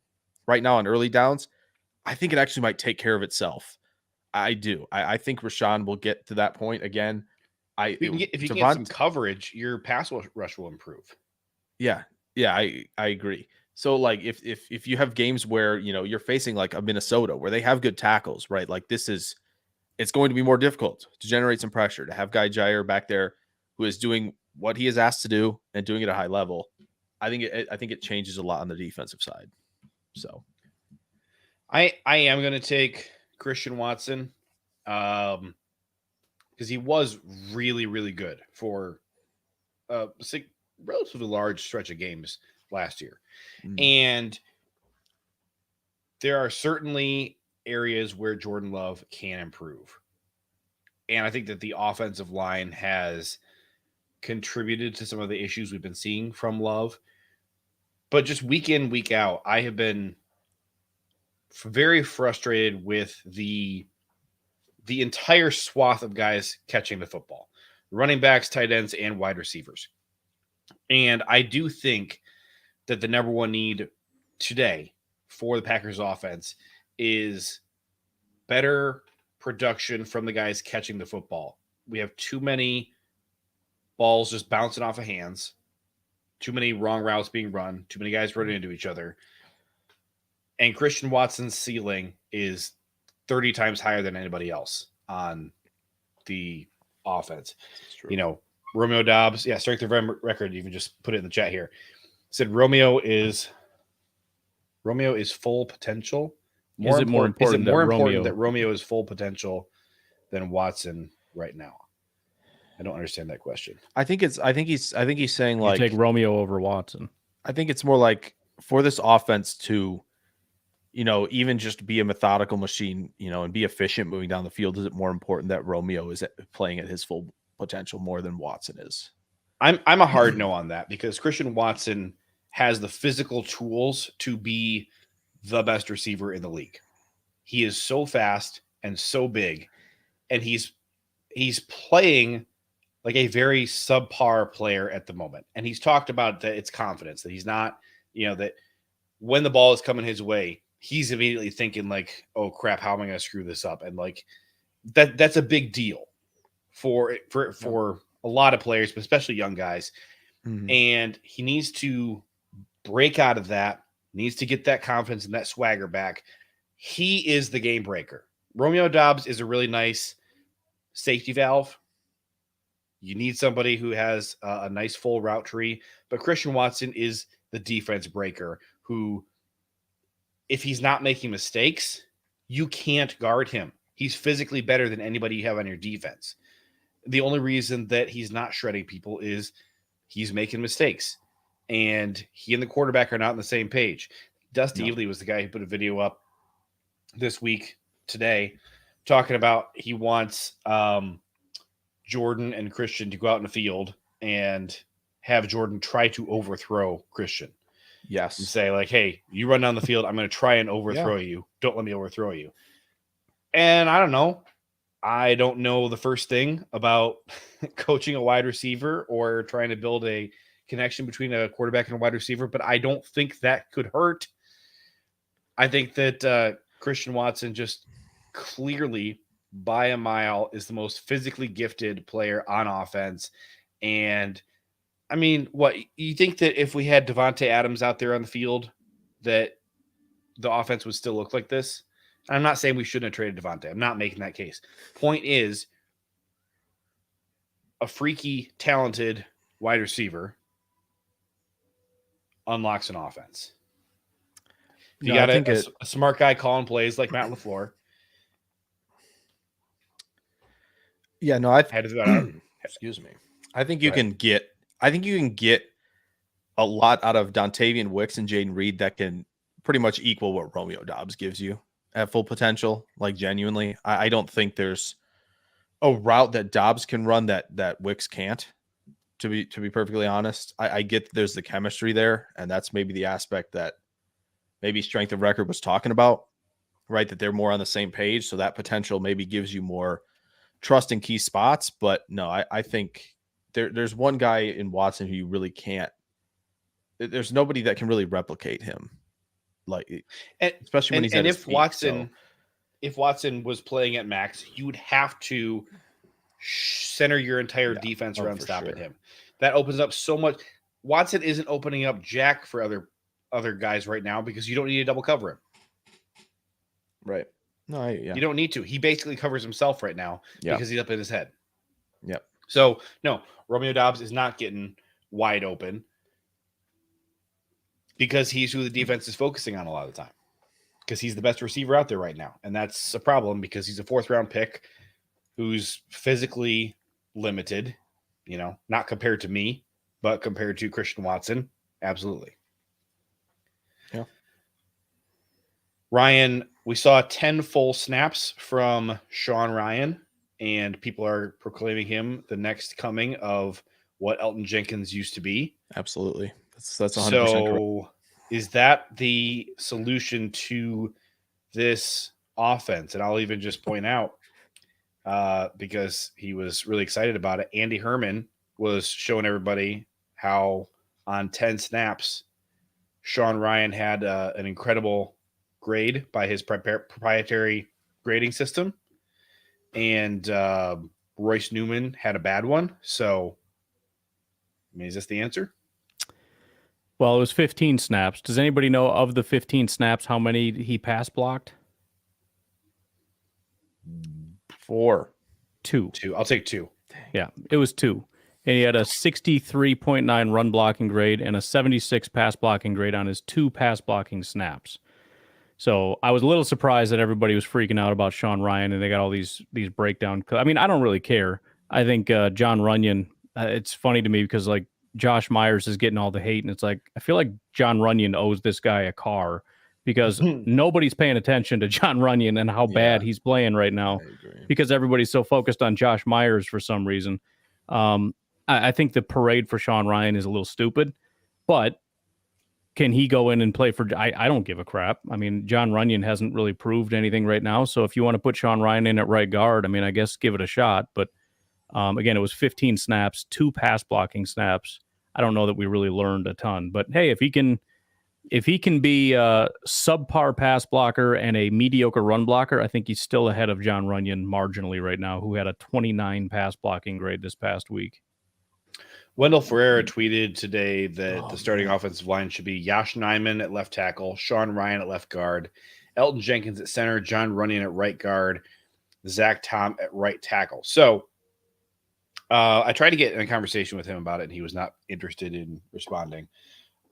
right now on early downs, I think it actually might take care of itself. I do. I think Rashawn will get to that point again. If you get some coverage, your pass rush will improve. Yeah, I agree. So like if you have games where you're facing like a Minnesota where they have good tackles, right? Like it's going to be more difficult to generate some pressure, to have Guy Jair back there who is doing what he is asked to do and doing it at a high level. I think it changes a lot on the defensive side. So I am going to take Christian Watson because he was really, really good for a relatively large stretch of games last year. And there are certainly areas where Jordan Love can improve. And I think that the offensive line has contributed to some of the issues we've been seeing from Love. But just week in, week out, I have been very frustrated with the entire swath of guys catching the football, running backs, tight ends, and wide receivers. And I do think that the number one need today for the Packers offense is better production from the guys catching the football. We have too many balls just bouncing off of hands, too many wrong routes being run, too many guys running into each other. And Christian Watson's ceiling is 30 times higher than anybody else on the offense. Romeo Dobbs, strength of record, you can just put it in the chat here. Said Romeo is full potential. Is it more important that Romeo is full potential than Watson right now? I don't understand that question. I think he's saying like you take Romeo over Watson. I think it's more like for this offense to, even just be a methodical machine, and be efficient moving down the field. Is it more important that Romeo is playing at his full potential more than Watson is? I'm a hard no on that, because Christian Watson has the physical tools to be the best receiver in the league. He is so fast and so big, and he's playing like a very subpar player at the moment. And he's talked about that it's confidence, that he's not, that when the ball is coming his way, he's immediately thinking like, oh crap, how am I going to screw this up? And like that's a big deal for a lot of players, but especially young guys. Mm-hmm. And he needs to break out of that, needs to get that confidence and that swagger back. he is the game breaker. Romeo Doubs is a really nice safety valve. You need somebody who has a nice full route tree, but Christian Watson is the defense breaker who, if he's not making mistakes, you can't guard him. He's physically better than anybody you have on your defense. The only reason that he's not shredding people is he's making mistakes, and he and the quarterback are not on the same page. Dusty Evely was the guy who put a video up this week today talking about he wants Jordan and Christian to go out in the field and have Jordan try to overthrow Christian. Yes. And say, like, hey, you run down the field, I'm going to try and overthrow you. Don't let me overthrow you. And I don't know. I don't know the first thing about coaching a wide receiver or trying to build a connection between a quarterback and a wide receiver, but I don't think that could hurt. I think that Christian Watson just clearly by a mile is the most physically gifted player on offense. And I mean, what you think that if we had Devontae Adams out there on the field, that the offense would still look like this? I'm not saying we shouldn't have traded Devontae. I'm not making that case. Point is, a freaky, talented wide receiver unlocks an offense. You got a smart guy calling plays like Matt LaFleur. Yeah, no, excuse me. I think you can get a lot out of Dontavian Wicks and Jaden Reed that can pretty much equal what Romeo Doubs gives you at full potential. Like, genuinely, I don't think there's a route that Doubs can run that Wicks can't. To be perfectly honest, I get there's the chemistry there, and that's maybe the aspect that maybe Strength of Record was talking about, right? That they're more on the same page, so that potential maybe gives you more trust in key spots. But no, I think there's one guy in Watson who you really can't. There's nobody that can really replicate him, like, especially when he's at his peak, if Watson was playing at max, you would have to center your entire defense around stopping him. That opens up so much. Watson isn't opening up jack for other guys right now because you don't need to double cover him. Right. No, you don't need to. He basically covers himself right now because he's up in his head. Yep. So, no, Romeo Doubs is not getting wide open because he's who the defense is focusing on a lot of the time, because he's the best receiver out there right now. And that's a problem because he's a 4th-round pick who's physically limited, not compared to me, but compared to Christian Watson. Absolutely. Yeah. Ryan, we saw 10 full snaps from Sean Ryan, and people are proclaiming him the next coming of what Elton Jenkins used to be. Absolutely. That's 100% so correct. Is that the solution to this offense? And I'll even just point out, because he was really excited about it, Andy Herman was showing everybody how on 10 snaps, Sean Ryan had an incredible grade by his proprietary grading system, and Royce Newman had a bad one. So, I mean, is this the answer? Well, it was 15 snaps. Does anybody know of the 15 snaps how many he pass blocked? 4. 2. I'll take 2. Yeah, it was 2. And he had a 63.9 run blocking grade and a 76 pass blocking grade on his 2 pass blocking snaps. So I was a little surprised that everybody was freaking out about Sean Ryan and they got all these breakdown. I mean, I don't really care. I think John Runyon, it's funny to me because, like, Josh Myers is getting all the hate, and it's like, I feel like John Runyon owes this guy a car because nobody's paying attention to John Runyon and how bad he's playing right now because everybody's so focused on Josh Myers for some reason. I think the parade for Sean Ryan is a little stupid, but can he go in and play for? I don't give a crap. I mean, John Runyon hasn't really proved anything right now. So if you want to put Sean Ryan in at right guard, I mean, I guess give it a shot. But again, it was 15 snaps, 2 pass blocking snaps. I don't know that we really learned a ton. But hey, if he can be a subpar pass blocker and a mediocre run blocker, I think he's still ahead of John Runyon marginally right now, who had a 29 pass blocking grade this past week. Wendell Ferreira tweeted today that the starting offensive line should be Yosh Nijman at left tackle, Sean Ryan at left guard, Elton Jenkins at center, John Runyon at right guard, Zach Tom at right tackle. So I tried to get in a conversation with him about it, and he was not interested in responding.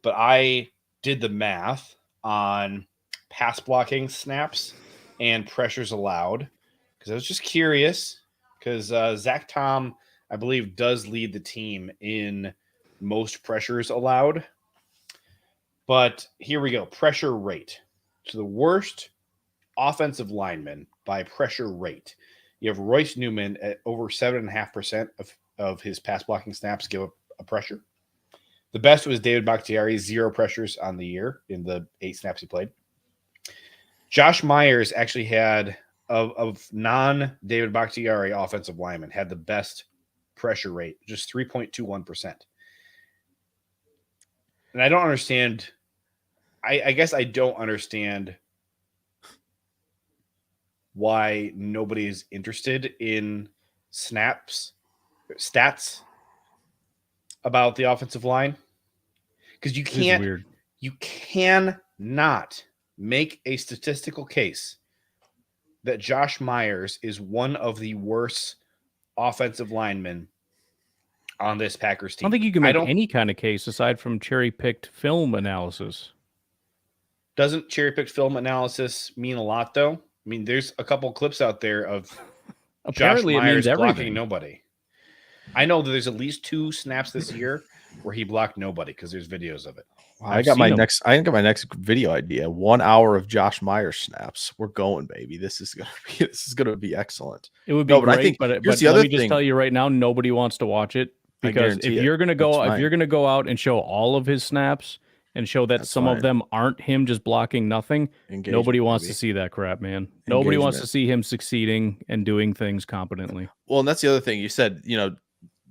But I did the math on pass blocking snaps and pressures allowed because I was just curious because Zach Tom, I believe, does lead the team in most pressures allowed. But here we go. Pressure rate. So the worst offensive lineman by pressure rate. You have Royce Newman at over 7.5% of his pass blocking snaps give up a pressure. The best was David Bakhtiari, 0 pressures on the year in the 8 snaps he played. Josh Myers actually had, of non-David Bakhtiari offensive linemen, had the best pressure rate, just 3.21%. And I don't understand. I guess I don't understand why nobody is interested in stats about the offensive line. Because you cannot make a statistical case that Josh Myers is one of the worst offensive linemen on this Packers team. I don't think you can make any kind of case aside from cherry-picked film analysis. Doesn't cherry-picked film analysis mean a lot, though? I mean, there's a couple clips out there of apparently Josh Myers it means blocking everything. nobody. I know that there's at least 2 snaps this year where he blocked nobody because there's videos of it. I got my next video idea. 1 hour of Josh Myers snaps. We're going, baby. This is gonna be excellent. It would be great, I think, but here's the let other me just tell you right now, nobody wants to watch it because if you're gonna go out and show all of his snaps and show that some of them aren't him just blocking nothing, nobody wants to see that crap, man. Nobody wants to see him succeeding and doing things competently. Well, and that's the other thing you said.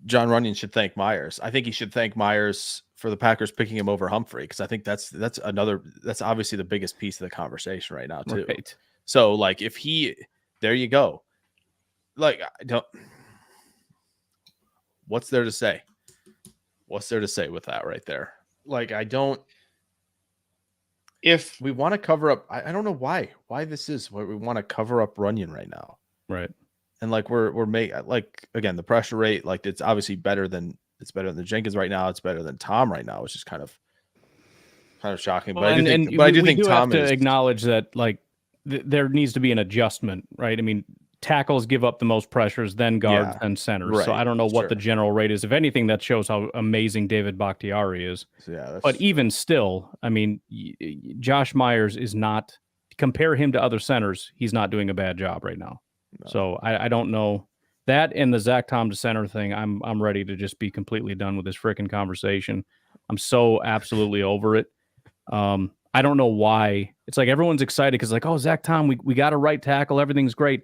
John Runyon should thank Myers. I think he should thank Myers for the Packers picking him over Humphrey because I think that's obviously the biggest piece of the conversation right now too. Right. So there you go. What's there to say? What's there to say with that right there? If we want to cover up, I don't know why this is what we want to cover up Runyon right now. Right. And we're making again, the pressure rate, it's obviously better than Jenkins right now. It's better than Tom right now, which is kind of shocking. But I do think Tom have to acknowledge that there needs to be an adjustment, right? I mean, tackles give up the most pressures, then guards, and centers. Right. So I don't know what the general rate is. If anything, that shows how amazing David Bakhtiari is. But even still, I mean, Josh Myers is not, compare him to other centers, he's not doing a bad job right now. No. So I don't know that, and the Zach Tom to center thing. I'm ready to just be completely done with this freaking conversation. I'm so absolutely over it. I don't know why. It's like everyone's excited because oh, Zach Tom, we got a right tackle, everything's great.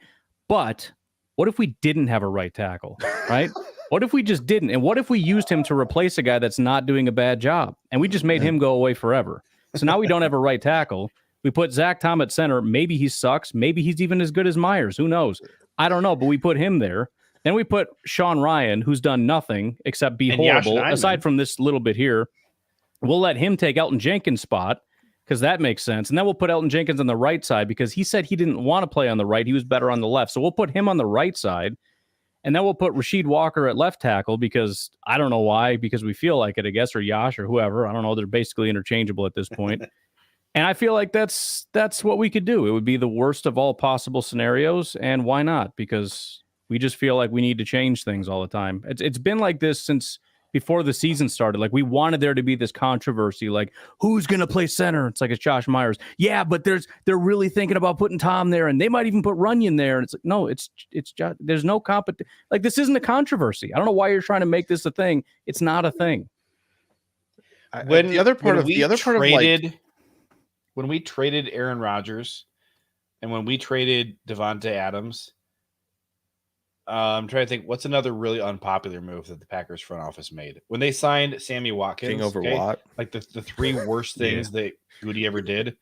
But what if we didn't have a right tackle, right? What if we just didn't? And what if we used him to replace a guy that's not doing a bad job, and we just made him go away forever? So now we don't have a right tackle. We put Zach Tom at center. Maybe he sucks. Maybe he's even as good as Myers. Who knows? I don't know, but we put him there. Then we put Sean Ryan, who's done nothing except be horrible, aside from this little bit here. We'll let him take Elton Jenkins' spot because that makes sense. And then we'll put Elton Jenkins on the right side because he said he didn't want to play on the right. He was better on the left. So we'll put him on the right side. And then we'll put Rasheed Walker at left tackle because I don't know why, because we feel like it, I guess, or Yash or whoever. I don't know. They're basically interchangeable at this point. And I feel like that's what we could do. It would be the worst of all possible scenarios. And why not? Because we just feel like we need to change things all the time. It's been like this since before the season started. We wanted there to be this controversy, who's going to play center? It's it's Josh Myers. Yeah, but they're really thinking about putting Tom there, and they might even put Runyon there. And it's no, it's just, there's no competition. This isn't a controversy. I don't know why you're trying to make this a thing. It's not a thing. When we traded Aaron Rodgers and when we traded Devontae Adams, I'm trying to think what's another really unpopular move that the Packers front office made when they signed Sammy Watkins. King over Watt. The 3 worst things that Goody ever did,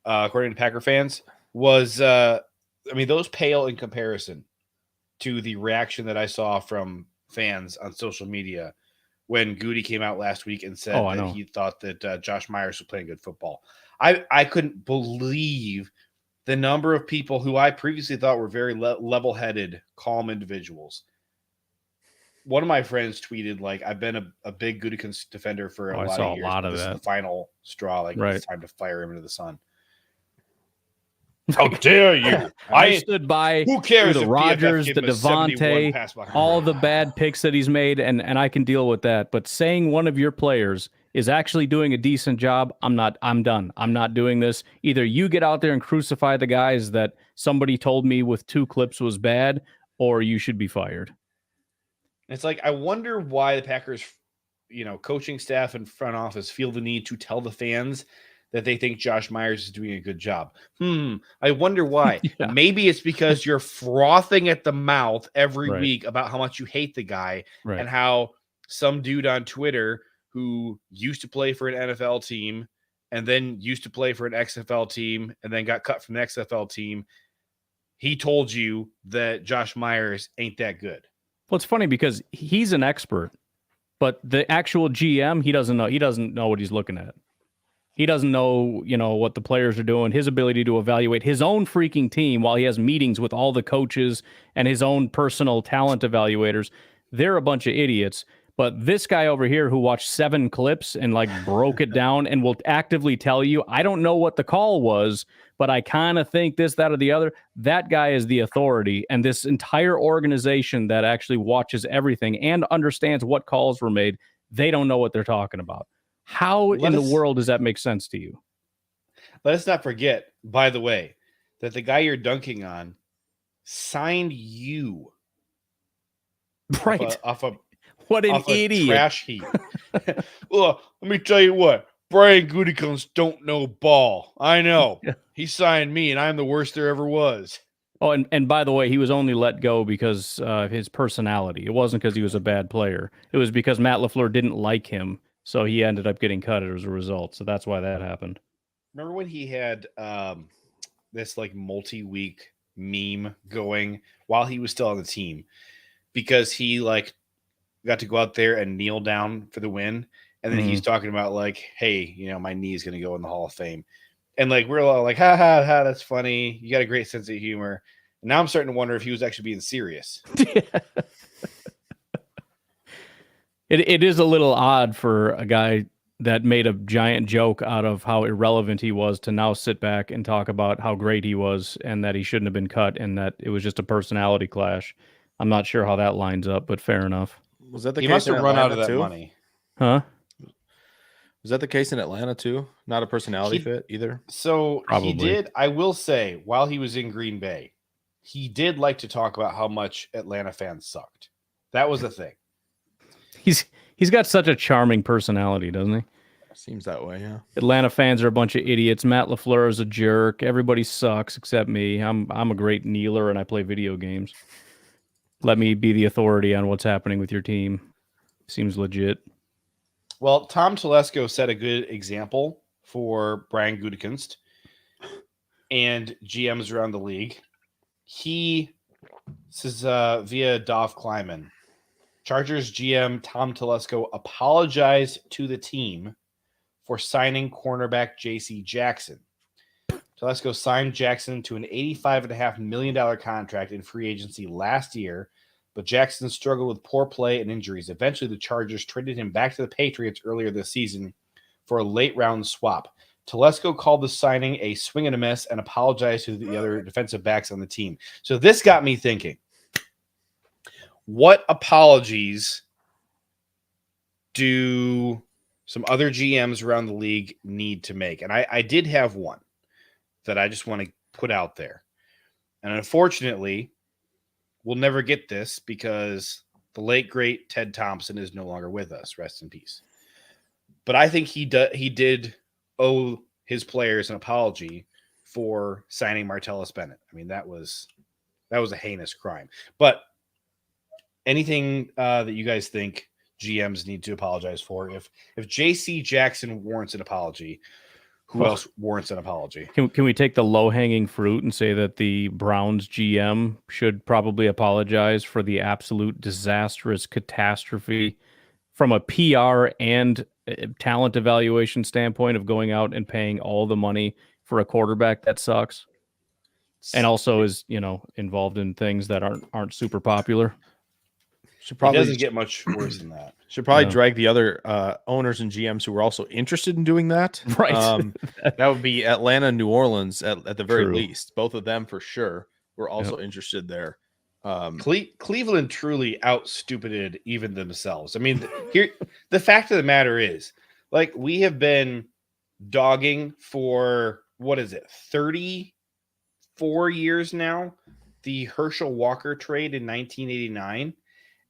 according to Packer fans, was those pale in comparison to the reaction that I saw from fans on social media when Goody came out last week and said that he thought that Josh Myers was playing good football. I couldn't believe the number of people who I previously thought were very level-headed, calm individuals. One of my friends tweeted, like, I've been a big Gutekunst defender for a lot of years. Lot of this that. is the final straw. Like, Right. it's time to fire him into the sun. How dare you? I stood by Who cares the if Rodgers, BFF the gave him a 71 Devontae, pass block? all the bad picks that he's made, and I can deal with that. But saying one of your players is actually doing a decent job, I'm done. I'm not doing this. Either you get out there and crucify the guys that somebody told me with 2 clips was bad, or you should be fired. It's like, I wonder why the Packers, coaching staff and front office feel the need to tell the fans that they think Josh Myers is doing a good job. I wonder why. Yeah. Maybe it's because you're frothing at the mouth every Right. week about how much you hate the guy Right. and how some dude on Twitter who used to play for an NFL team and then used to play for an XFL team and then got cut from the XFL team, he told you that Josh Myers ain't that good. Well, it's funny because he's an expert, but the actual GM, he doesn't know. He doesn't know what he's looking at. He doesn't know, what the players are doing, his ability to evaluate his own freaking team while he has meetings with all the coaches and his own personal talent evaluators. They're a bunch of idiots. But this guy over here who watched 7 clips and broke it down and will actively tell you, I don't know what the call was, but I kind of think this, that, or the other. That guy is the authority. And this entire organization that actually watches everything and understands what calls were made, they don't know what they're talking about. How in the world does that make sense to you? Let us not forget, by the way, that the guy you're dunking on signed you. Right. Off a what an idiot. Trash heap. Well, let me tell you what. Brian Gutekunst don't know ball. I know. He signed me, and I'm the worst there ever was. Oh, and by the way, he was only let go because of his personality. It wasn't because he was a bad player. It was because Matt LaFleur didn't like him, so he ended up getting cut as a result. So that's why that happened. Remember when he had this multi-week meme going while he was still on the team? Because he got to go out there and kneel down for the win. And then he's talking about hey, my knee is going to go in the Hall of Fame. And we're all like, ha, ha, ha, that's funny. You got a great sense of humor. And now I'm starting to wonder if he was actually being serious. It is a little odd for a guy that made a giant joke out of how irrelevant he was to now sit back and talk about how great he was and that he shouldn't have been cut and that it was just a personality clash. I'm not sure how that lines up, but fair enough. Was that the He case must have in run out of Atlanta that too? money. Huh? Was that the case in Atlanta too? Not a personality fit either? So Probably. he did, I will say, while he was in Green Bay, he did like to talk about how much Atlanta fans sucked. That was a thing. He's got such a charming personality, doesn't he? Seems that way, yeah. Atlanta fans are a bunch of idiots. Matt LaFleur is a jerk. Everybody sucks except me. I'm a great kneeler and I play video games. Let me be the authority on what's happening with your team. Seems legit. Well, Tom Telesco set a good example for Brian Gutekunst and GMs around the league. This is via Dolph Kleiman. Chargers GM Tom Telesco apologized to the team for signing cornerback J.C. Jackson. Telesco signed Jackson to an $85.5 million contract in free agency last year, but Jackson struggled with poor play and injuries. Eventually, the Chargers traded him back to the Patriots earlier this season for a late-round swap. Telesco called the signing a swing and a miss and apologized to the other defensive backs on the team. So this got me thinking, what apologies do some other GMs around the league need to make? And I did have one that I just want to put out there. And unfortunately, we'll never get this because the late, great Ted Thompson is no longer with us. Rest in peace. But I think he did owe his players an apology for signing Martellus Bennett. I mean, that was a heinous crime. But anything that you guys think GMs need to apologize for? If J.C. Jackson warrants an apology, who else warrants an apology? Can we take the low-hanging fruit and say that the Browns GM should probably apologize for the absolute disastrous catastrophe from a PR and talent evaluation standpoint of going out and paying all the money for a quarterback that sucks, and also is involved in things that aren't super popular. Should It doesn't get much worse than that. Should probably Yeah. drag the other owners and GMs who were also interested in doing that. Right. That would be Atlanta and New Orleans at the very True. least. Both of them for sure were also interested there. Cleveland truly out-stupided even themselves. I mean, here the fact of the matter is, like, we have been dogging for 34 years now, the Herschel Walker trade in 1989,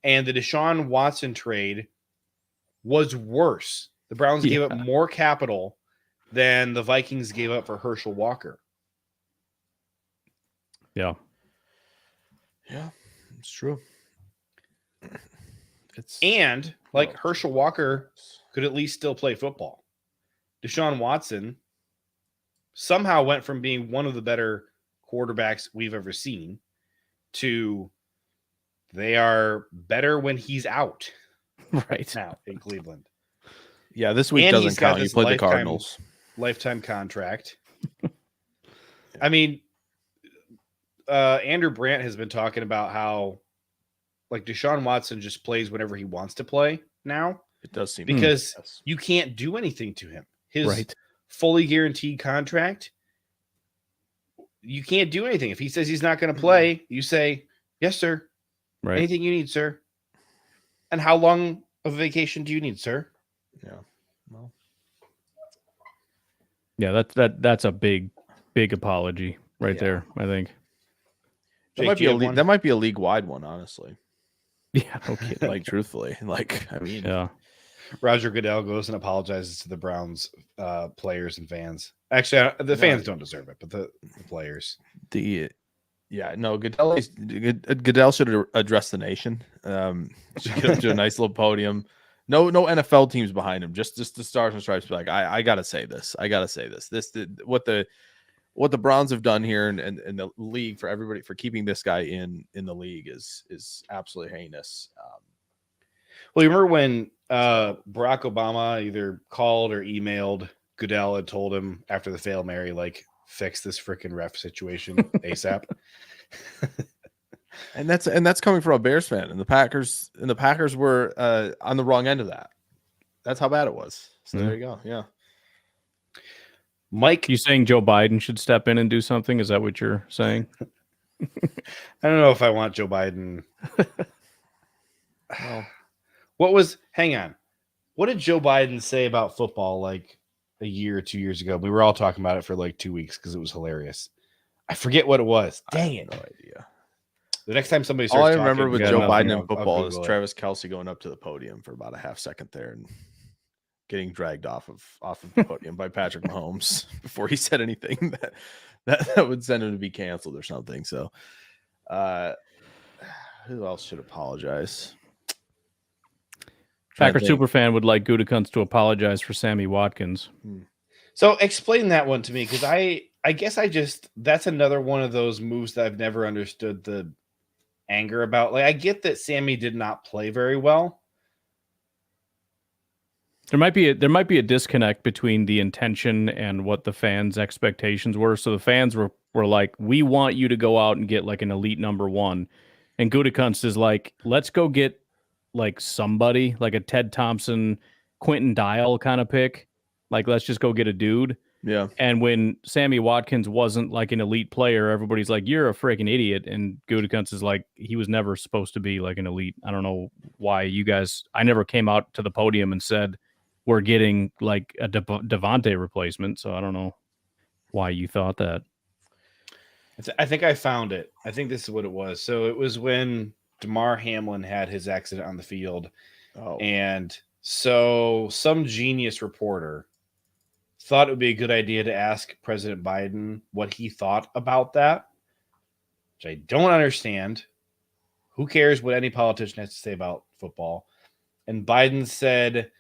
and the Deshaun Watson trade was worse. The Browns gave up more capital than the Vikings gave up for Herschel Walker. Yeah. Yeah, it's true. And like Herschel Walker could at least still play football. Deshaun Watson somehow went from being one of the better quarterbacks we've ever seen to they are better when he's out Right. now in Cleveland. Yeah, this week And doesn't he's got count. You this played the lifetime- Cardinals. Lifetime contract. I mean, Andrew Brandt has been talking about how like Deshaun Watson just plays whenever he wants to play now It does seem because yes. you can't do anything to him. His Right. fully guaranteed contract, you can't do anything. If he says he's not going to play, you say, yes, sir. Right. Anything you need, sir. And how long of a vacation do you need, sir? Yeah. Well, Yeah, that's a big apology right Yeah. there, I think. that Jake, might do be you a have one? that might be a league wide one, honestly. Yeah, no kidding. Like truthfully, like I mean, Yeah. Roger Goodell goes and apologizes to the Browns players and fans. Actually, the fans don't deserve it, but the players. Goodell should address the nation. Should get up to a nice little podium. No NFL teams behind him. Just the Stars and Stripes. Be like, I gotta say this. What the Browns have done here and the league for everybody for keeping this guy in the league is absolutely heinous. Well, you remember when Barack Obama either called or emailed Goodell and told him after the Hail Mary, like, fix this freaking ref situation ASAP. And that's coming from a Bears fan, and the Packers were on the wrong end of that. That's how bad it was. So there you go. Yeah. Mike, You saying Joe Biden should step in and do something? Is that what you're saying? I don't know if I want Joe Biden. Well, Hang on. What did Joe Biden say about football like a year or 2 years ago? We were all talking about it for like 2 weeks because it was hilarious. I forget what it was. Dang it. no idea. The next time somebody All I starts remember talking, with got Joe nothing, Biden I'll in football is Google it. Travis Kelce going up to the podium for about a half second there and getting dragged off of the podium by Patrick Mahomes before he said anything that would send him to be canceled or something. So, who else should apologize? Packer superfan would like Gutekunst to apologize for Sammy Watkins. So explain that one to me, because I guess that's another one of those moves that I've never understood the anger about. Like, I get that Sammy did not play very well. There might be a disconnect between the intention and what the fans' expectations were. So the fans were like, we want you to go out and get like an elite number one. And Gutekunst is like, let's go get like somebody, like a Ted Thompson, Quentin Dial kind of pick. Like, let's just go get a dude. Yeah. And when Sammy Watkins wasn't like an elite player, everybody's like, you're a freaking idiot. And Gutekunst is like, he was never supposed to be like an elite. I don't know why I never came out to the podium and said, we're getting like a Devontae replacement. So I don't know why you thought that. I think I found it. I think this is what it was. So it was when DeMar Hamlin had his accident on the field. Oh. And so some genius reporter thought it would be a good idea to ask President Biden what he thought about that, which I don't understand. Who cares what any politician has to say about football? And Biden said,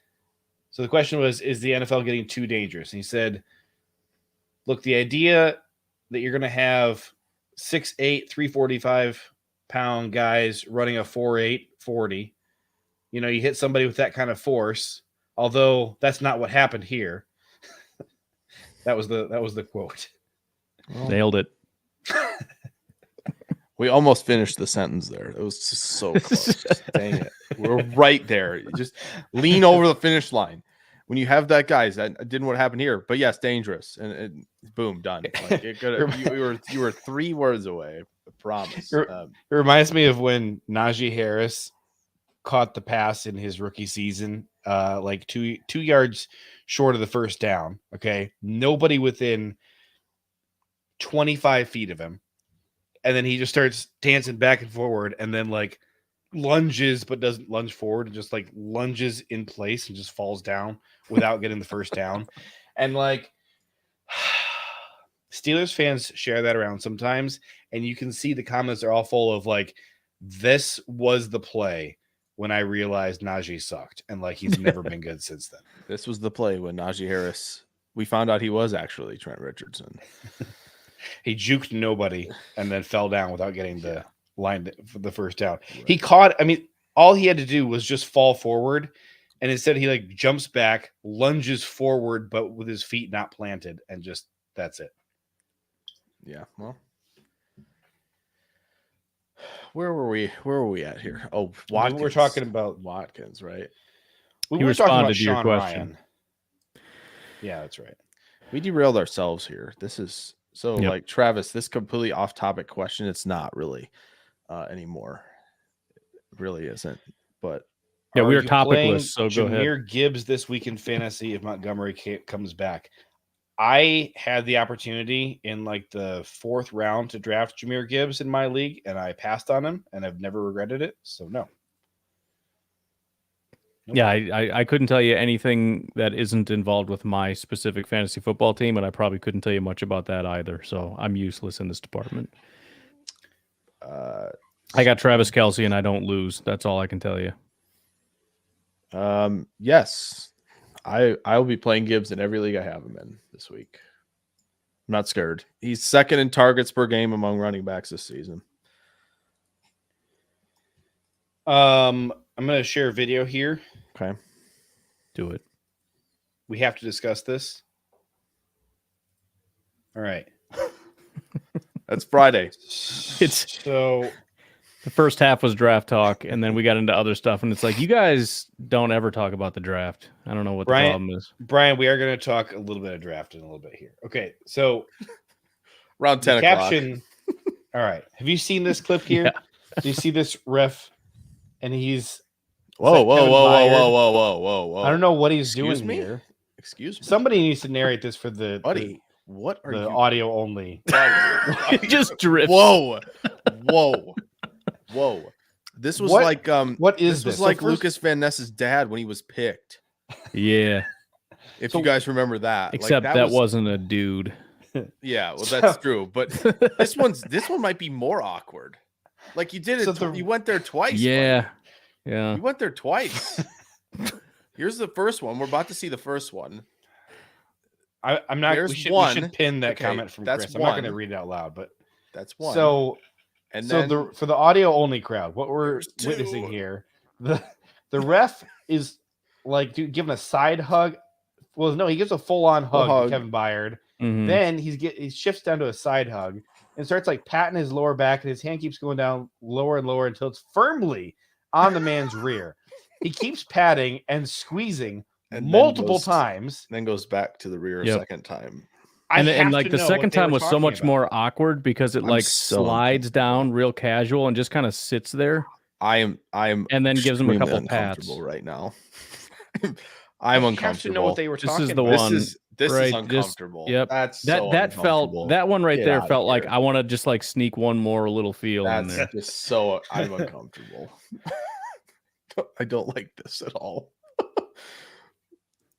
so the question was, is the NFL getting too dangerous? And he said, look, the idea that you're going to have 6'8", 345-pound guys running a 4.8 40, you hit somebody with that kind of force, Although that's not what happened here. That was the quote. Nailed it. We almost finished the sentence there. It was just so close. Dang it. We're right there. You just lean over the finish line. When you have that, guys, that didn't what happened here. But yes, dangerous. And boom, done. Like it could you were 3 words away. I promise. It reminds me of when Najee Harris caught the pass in his rookie season, like two yards short of the first down. Okay. Nobody within 25 feet of him. And then he just starts dancing back and forward and then like lunges, but doesn't lunge forward and just like lunges in place and just falls down without getting the first down. And like Steelers fans share that around sometimes. And you can see the comments are all full of like, this was the play when I realized Najee sucked. And like, he's never been good since then. This was the play when Najee Harris, we found out he was actually Trent Richardson. He juked nobody and then fell down without getting the line for the first down. Right. He caught, I mean, all he had to do was just fall forward. And instead he like jumps back, lunges forward, but with his feet not planted, and just that's it. Yeah. Well, where were we at here? Oh, Watkins. We're talking about Watkins, right? We he were talking about responded to your Sean question. Ryan. Yeah, that's right. We derailed ourselves here. This is so like Travis, this completely off topic question. It's not really anymore. It really isn't. But yeah, we are are topicless. So go ahead. Jahmyr Gibbs this week in fantasy if Montgomery comes back. I had the opportunity in like the 4th round to draft Jahmyr Gibbs in my league, and I passed on him, and I've never regretted it. So no. Nope. Yeah, I couldn't tell you anything that isn't involved with my specific fantasy football team, and I probably couldn't tell you much about that either. So I'm useless in this department. I got Travis Kelce, and I don't lose. That's all I can tell you. Yes, I will be playing Gibbs in every league I have him in this week. I'm not scared. He's 2nd in targets per game among running backs this season. I'm going to share a video here. Okay. Do it. We have to discuss this. All right. That's Friday. It's so the first half was draft talk, and then we got into other stuff, and it's like, you guys don't ever talk about the draft. I don't know what the problem is. Brian, we are going to talk a little bit of draft in a little bit here. Okay, so around 10 o'clock. Caption. All right. Have you seen this clip here? Yeah. Do you see this ref? And he's whoa. I don't know what he's Excuse doing me? here. Excuse me. Somebody needs to narrate this for the buddy. What are the you? audio only. Just drift. Whoa. This was What- like What is this this? was So like first- Lucas Van Ness's dad when he was picked. Yeah. If So- you guys remember that. Except like, that wasn't a dude. Yeah, well that's true. But this one might be more awkward. Like you did it. So You went there twice. Yeah. buddy. Yeah. You went there twice. Here's the first one. We're about to see the first one. I'm not. There's We one. should pin that Okay, comment from that's Chris. I'm not going to one. read it out loud, but That's one. so then for the audio only crowd, what we're There's two. witnessing here, the ref is like giving a side hug. Well, no, he gives a full on hug hug. to Kevin Byard. Mhm. Then he shifts down to a side hug and starts like patting his lower back, and his hand keeps going down lower and lower until it's firmly on the man's rear. He keeps patting and squeezing And then multiple goes- times. then goes back to the rear a Yep. second time. I And have like to the know second what they time were was so talking much about. more awkward because it I'm like so slides down real casual and just kind of sits there. I am And then gives him a extremely couple pats. uncomfortable right now. I I'm have uncomfortable. to know what they were This is talking the about. one. This right, is just- uncomfortable. yep. That's That so that felt uncomfortable. that one right Get there outta felt like here. I want to just like sneak one more little feel in That's there. just so I'm uncomfortable. I don't like this at all.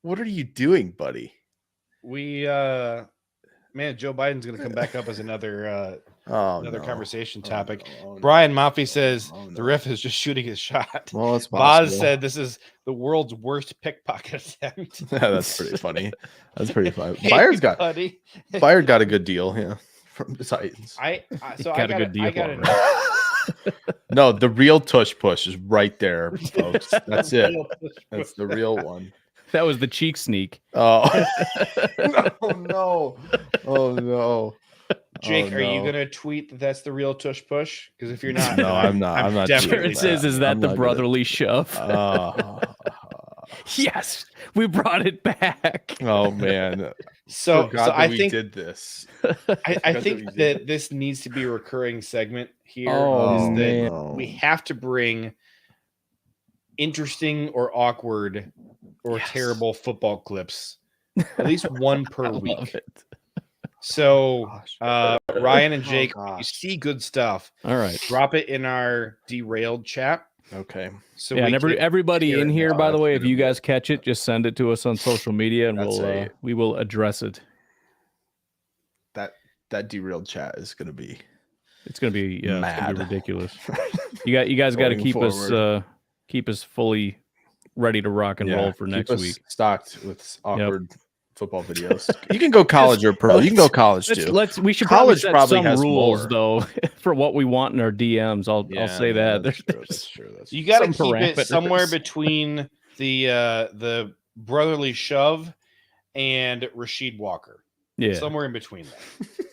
What are you doing, buddy? We man, Joe Biden's going to come back up as another Another conversation topic. No. Brian Maffey says Oh, no. the ref is just shooting his shot. Well, it's Boz possible. said this is the world's worst pickpocket attempt. Yeah, that's pretty funny. That's pretty funny. Hey, Byard buddy. got a good deal, yeah, from the Titans. So Got a good deal I got for it. No, the real tush push is right there, folks. That's it. That's the real one. That was the cheek sneak. Oh, no. Oh, no. Jake, Oh, are you no. gonna tweet that that's the real tush push? Because if you're not, No, I'm not. I'm not definitely tweeting Jared says, that. "Is that I'm the not gonna- brotherly shove?" Oh, Yes, we brought it back. oh man. So Forgot so that I we think did this. I Forgot that we think did that this needs to be a recurring segment here. Oh, is that man. we have to bring interesting or awkward or Yes. terrible football clips, at least one per I love week. it. So Ryan and Oh, Jake, when you gosh. see good stuff, All right. drop it in our derailed chat. Okay. So Yeah, we and can everybody hear in it here, now. by the That's way, if gonna you be- guys catch it, just send it to us on social media, and That's we will address it. That derailed chat is gonna be It's gonna be it's gonna mad. be ridiculous. You guys got to Going keep us fully ready to rock and roll for keep next us week. stocked with awkward football videos. You can go college or pro. You can go college too. We should College probably set probably some has rules more. though for what we want in our DMs. I'll say that. That's true. There's- That's true. That's You true. got to some keep it somewhere parameters. between the brotherly shove and Rashid Walker. yeah. Somewhere in between that.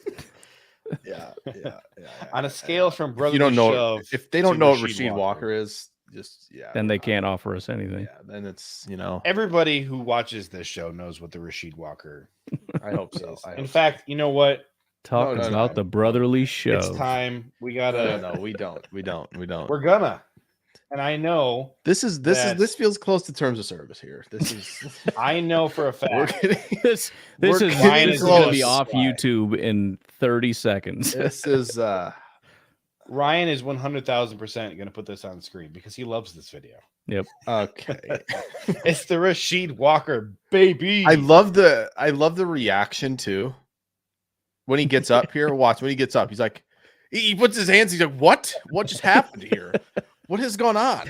Yeah. On a scale from If brotherly you don't know shove, if they don't to know what Rasheed Rasheed Walker. Walker is, just Then they can't offer us anything. Yeah, then it's everybody who watches this show knows what the Rashid Walker I hope so. is. I In hope fact, you know what? Talk No, about the brotherly show. It's time. We so. gotta. No, we don't. We're gonna. And I know. This feels close to terms of service here. This is I know for a we're fact. getting, This We're is Ryan this is is going to close. be off YouTube in 30 seconds. this is Ryan is 100,000% going to put this on screen because he loves this video. okay. It's the Rashid Walker baby. I love the reaction too. When he gets up here, watch when he gets up, he's like, he puts his hands. He's like, "What? What just happened here? What has gone on?"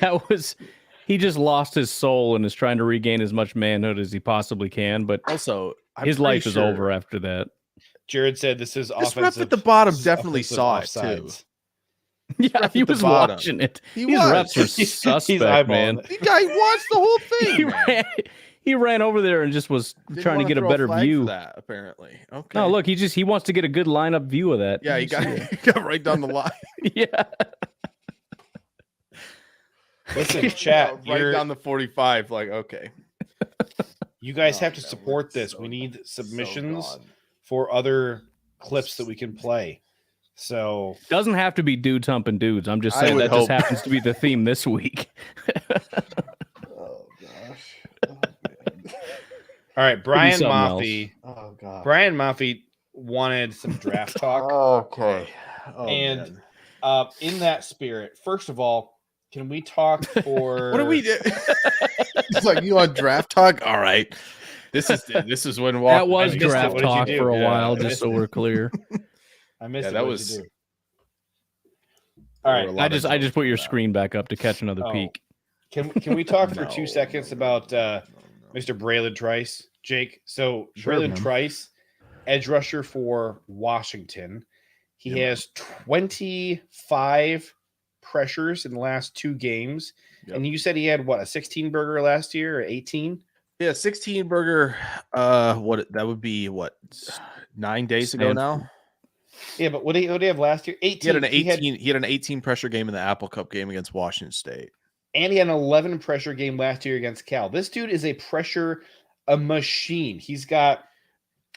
He just lost his soul and is trying to regain as much manhood as he possibly can, but Also, I'm his pretty life is sure over after that. Jared said this is This offensive. ref at the bottom definitely offensive saw it offsides. too. Yeah, ref he at the was bottom. watching it. He These was. refs are He's suspect, eyeballing man. it. The guy watched the whole thing. He man. ran, he ran over there and just was Didn't trying to wanna get a throw better flag for view. that, apparently. Okay. No, look, he wants to get a good lineup view of that. Yeah, he got, he got right down the line. Yeah. Listen, chat. right you're- down the 45. Like, okay. you guys Oh, have to man, support we're this. so- We need so submissions gone. for other clips that we can play. So Doesn't have to be dudes humping dudes. I'm just I saying would that just hope. happens to be the theme this week. Oh, gosh. Oh, all right, Brian something else. Maffey. oh God. Brian Maffey wanted some draft talk. Okay. Oh, And- man. In that spirit, first of all, can we talk for What do we do? It's like, you want draft talk? All right. This is when Walker. That was missed it. draft What did you talk do? for a Yeah, while, I just missed so it. we're clear. I missed Yeah, it. that What did you was- do? All There were right. a lot of I just put your jokes screen back up to catch another Oh. peek. Can we talk for No, 2 seconds about no. Mr. Braylon Trice, Jake? So Sure, Braylon man. Trice, edge rusher for Washington. He Yeah. has 25 pressures in the last 2 games. Yep. And you said he had what, a 16 burger last year or 18? Yeah, 16 burger. What that would be? What 9 days ago Stanford. now? Yeah, but what did he have last year? 18. He had an 18. He had an 18 pressure game in the Apple Cup game against Washington State. And he had an 11 pressure game last year against Cal. This dude is a machine. He's got,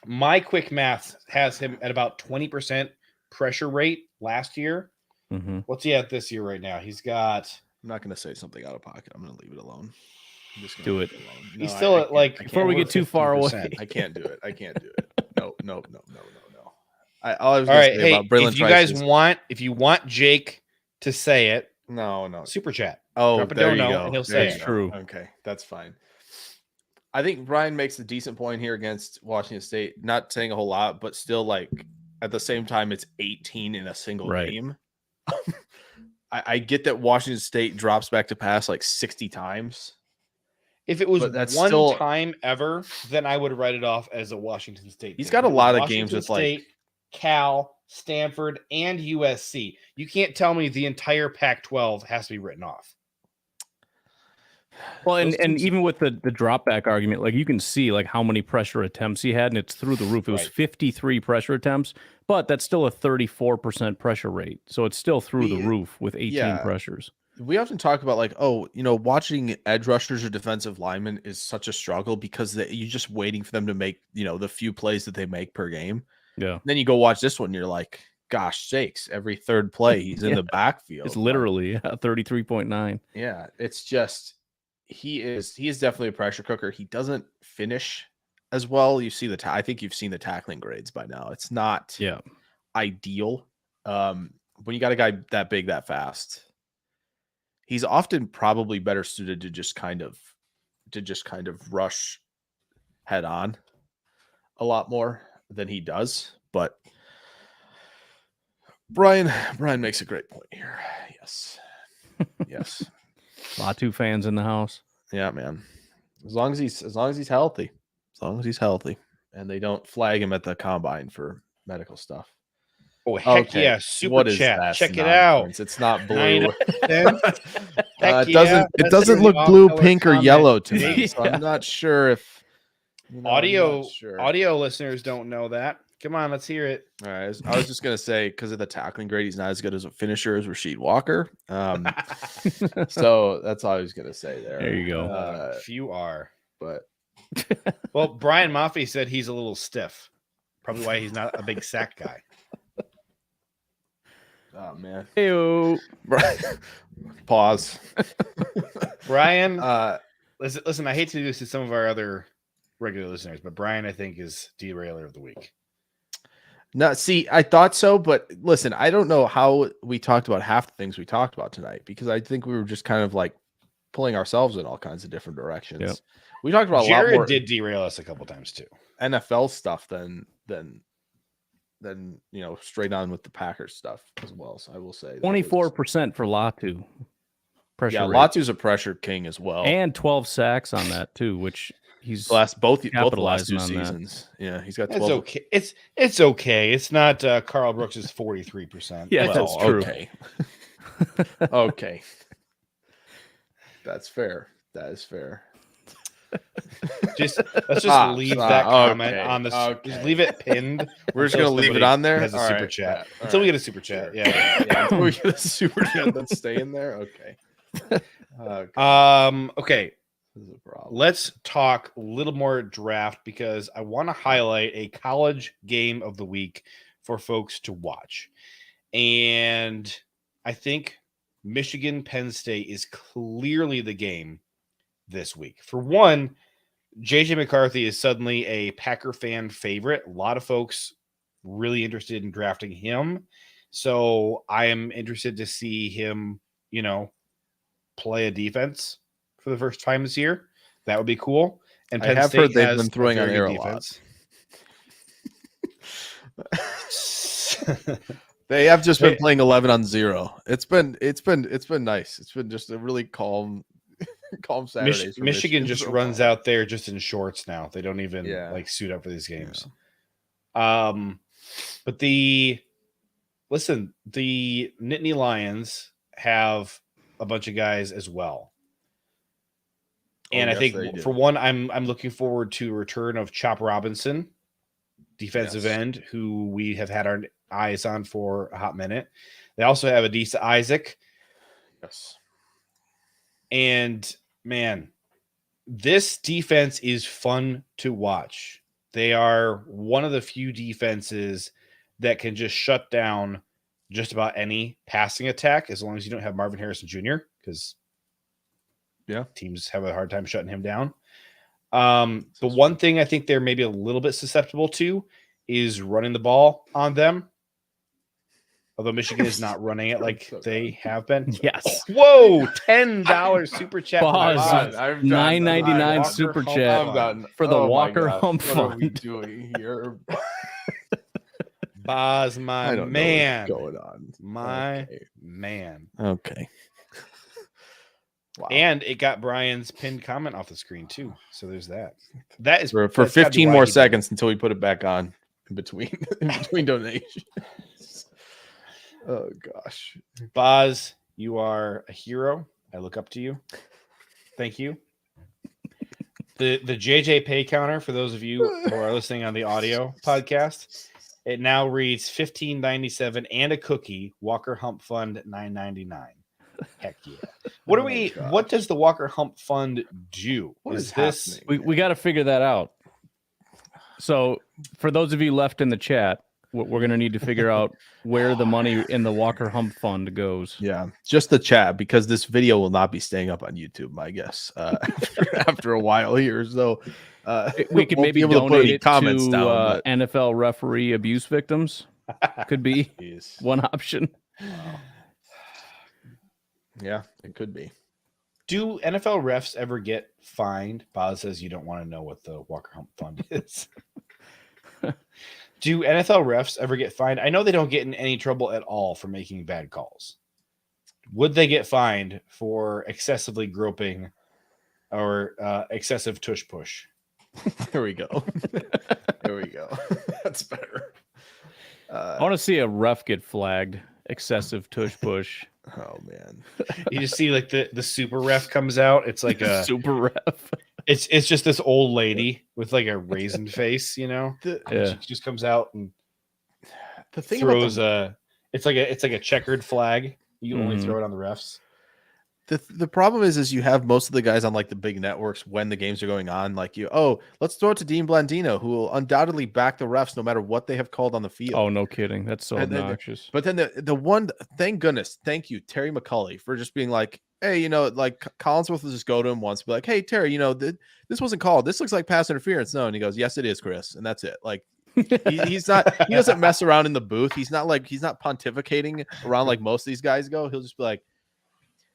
my quick math has him at about 20% pressure rate last year. Mm-hmm. What's he at this year right now? He's got, I'm not going to say something out of pocket. I'm going to leave it alone. I'm just gonna Do leave it. alone. he's No, still I at can't. like, I can't. Before we over get too far away. 15%. I can't do it. I can't do it. No. All I was All gonna right. say Hey, about Braylon if you Trice guys is- if you want Jake to say it, no. super chat. Oh, Drop a there you dono go. and he'll There say you it. go. True. Okay, that's fine. I think Brian makes a decent point here against Washington State. Not saying a whole lot, but still, like at the same time, it's 18 in a single Right. game. I get that Washington State drops back to pass like 60 times. If it was But that's one still- time ever, then I would write it off as a Washington State. He's thing. got a If it was lot of Washington games with, like- State, Cal, Stanford, and USC. You can't tell me the entire Pac-12 has to be written off. Well, and, Those and teams- even with the drop back argument, like you can see like how many pressure attempts he had, and it's through the roof. It was Right. 53 pressure attempts, but that's still a 34% pressure rate. So it's still through the roof with 18 yeah. pressures. we often talk about like, oh, watching edge rushers or defensive linemen is such a struggle because you're just waiting for them to make, the few plays that they make per game. Yeah. And then you go watch this one, and you're like, gosh sakes, every third play he's in Yeah. the backfield. It's literally 33.9. Yeah, it's just he is definitely a pressure cooker. He doesn't finish as well. You see I think you've seen the tackling grades by now. It's not ideal. When you got a guy that big, that fast, he's often probably better suited to just kind of rush head on a lot more than he does. But Brian makes a great point here. Yes. Latu fans in the house. Yeah, man. As long as he's healthy. And they don't flag him at the combine for medical stuff. Oh, heck Okay, yeah. Super what is chat. that Check it out. nonsense? It's not Nine blue. out of 10. Heck It yeah. doesn't That's look the blue, off-color pink, or comment. yellow to me. Big So I'm not sure if Audio sure. audio listeners don't know that. Come on, let's hear it. All right, I was just gonna say because of the tackling grade, he's not as good as a finisher as Rasheed Walker. So that's all I was gonna say there. There you go. Few are. But Well, Brian Maffei said he's a little stiff. Probably why he's not a big sack guy. oh man, Heyo. pause. Brian, listen, I hate to do this to some of our other regular listeners, but Brian, I think, is derailer of the week. No, see, I thought so, but listen, I don't know how we talked about half the things we talked about tonight because I think we were just kind of like pulling ourselves in all kinds of different directions. Yep. We talked about a lot Jared more did derail us a couple times too. NFL stuff than straight on with the Packers stuff as well. So I will say 24% for Latu. Pressure Yeah, rate. Latu's a pressure king as well. And 12 sacks on that too, which he's both the last capitalizing two on that. seasons. Yeah, he's got It's 12. okay. It's okay. It's not Carl Brooks' 43%. Yeah, That's that's all. true. Okay. Okay. That's fair. That is fair. Let's just leave that comment okay, on the. okay. Just leave it pinned. We're just gonna leave it on there. Has a All super right, chat yeah, all until we right, get a super chat. sure. Yeah. Until we get a super chat that's staying there. Okay. Okay. This is a problem. Let's talk a little more draft because I want to highlight a college game of the week for folks to watch. And I think Michigan Penn State is clearly the game this week. For one, JJ McCarthy is suddenly a Packer fan favorite. A lot of folks really interested in drafting him. So I am interested to see him, play a defense for the first time this year. That would be cool. And Penn I have State heard they've has been throwing a on very air good a lot. defense. They have just been playing 11-0. It's been nice. It's been just a really calm Saturday. Michigan just runs out there just in shorts now. They don't even suit up for these games. Yeah. But the Nittany Lions have a bunch of guys as well. And I think for one, I'm looking forward to a return of Chop Robinson, defensive end, who we have had our eyes on for a hot minute. They also have Adisa Isaac. Yes. And man, this defense is fun to watch. They are one of the few defenses that can just shut down just about any passing attack as long as you don't have Marvin Harrison Jr. because teams have a hard time shutting him down. The one thing I think they're maybe a little bit susceptible to is running the ball on them. Although Michigan is not running it like they have been. Yes. Whoa, $10 super chat. Pause. $9.99 super chat for the Walker Hump Fund. What are we Fund. doing here? Boz, my man. Know what's going on. My man. Okay. Wow. And it got Brian's pinned comment off the screen too. So there's that. That is for 15 more seconds until we put it back on in between donations. Oh gosh. Boz, you are a hero. I look up to you. Thank you. The JJ pay counter for those of you who are listening on the audio podcast, it now reads $15.97 and a cookie. Walker Hump Fund $9.99. Heck yeah! What Oh are my we? gosh. What does the Walker Hump Fund do? What is is this? happening? We got to figure that out. So, for those of you left in the chat, we're going to need to figure out where the money in the Walker Hump Fund goes. Yeah, just the chat, because this video will not be staying up on YouTube, I guess, after a while here. So We could won't maybe be able to put donate any it comments to down. But NFL referee abuse victims. Could be Jeez. one option. Yeah, it could be. Do NFL refs ever get fined? Boz says you don't want to know what the Walker Hump Fund is. Do NFL refs ever get fined? I know they don't get in any trouble at all for making bad calls. Would they get fined for excessively groping or excessive tush push? There we go. There we go. That's better. I want to see a ref get flagged. Excessive tush push. Oh man. You just see like the super ref comes out. It's like a super ref. it's just this old lady with like a raisin face, you know. Yeah. She just comes out and The thing throws about it's like a checkered flag. You can only Mhm. throw it on the refs. the problem is you have most of the guys on like the big networks when the games are going on, like let's throw it to Dean Blandino, who will undoubtedly back the refs no matter what they have called on the field. Oh, no kidding. That's so And then- obnoxious. But then the one, thank goodness, thank you, Terry McCulley, for just being like, hey, like Collinsworth will just go to him once, be like, hey, Terry, this wasn't called. This looks like pass interference. No, and he goes, yes, it is, Chris, and that's it. Like he doesn't mess around in the booth. He's not pontificating around like most of these guys go. He'll just be like,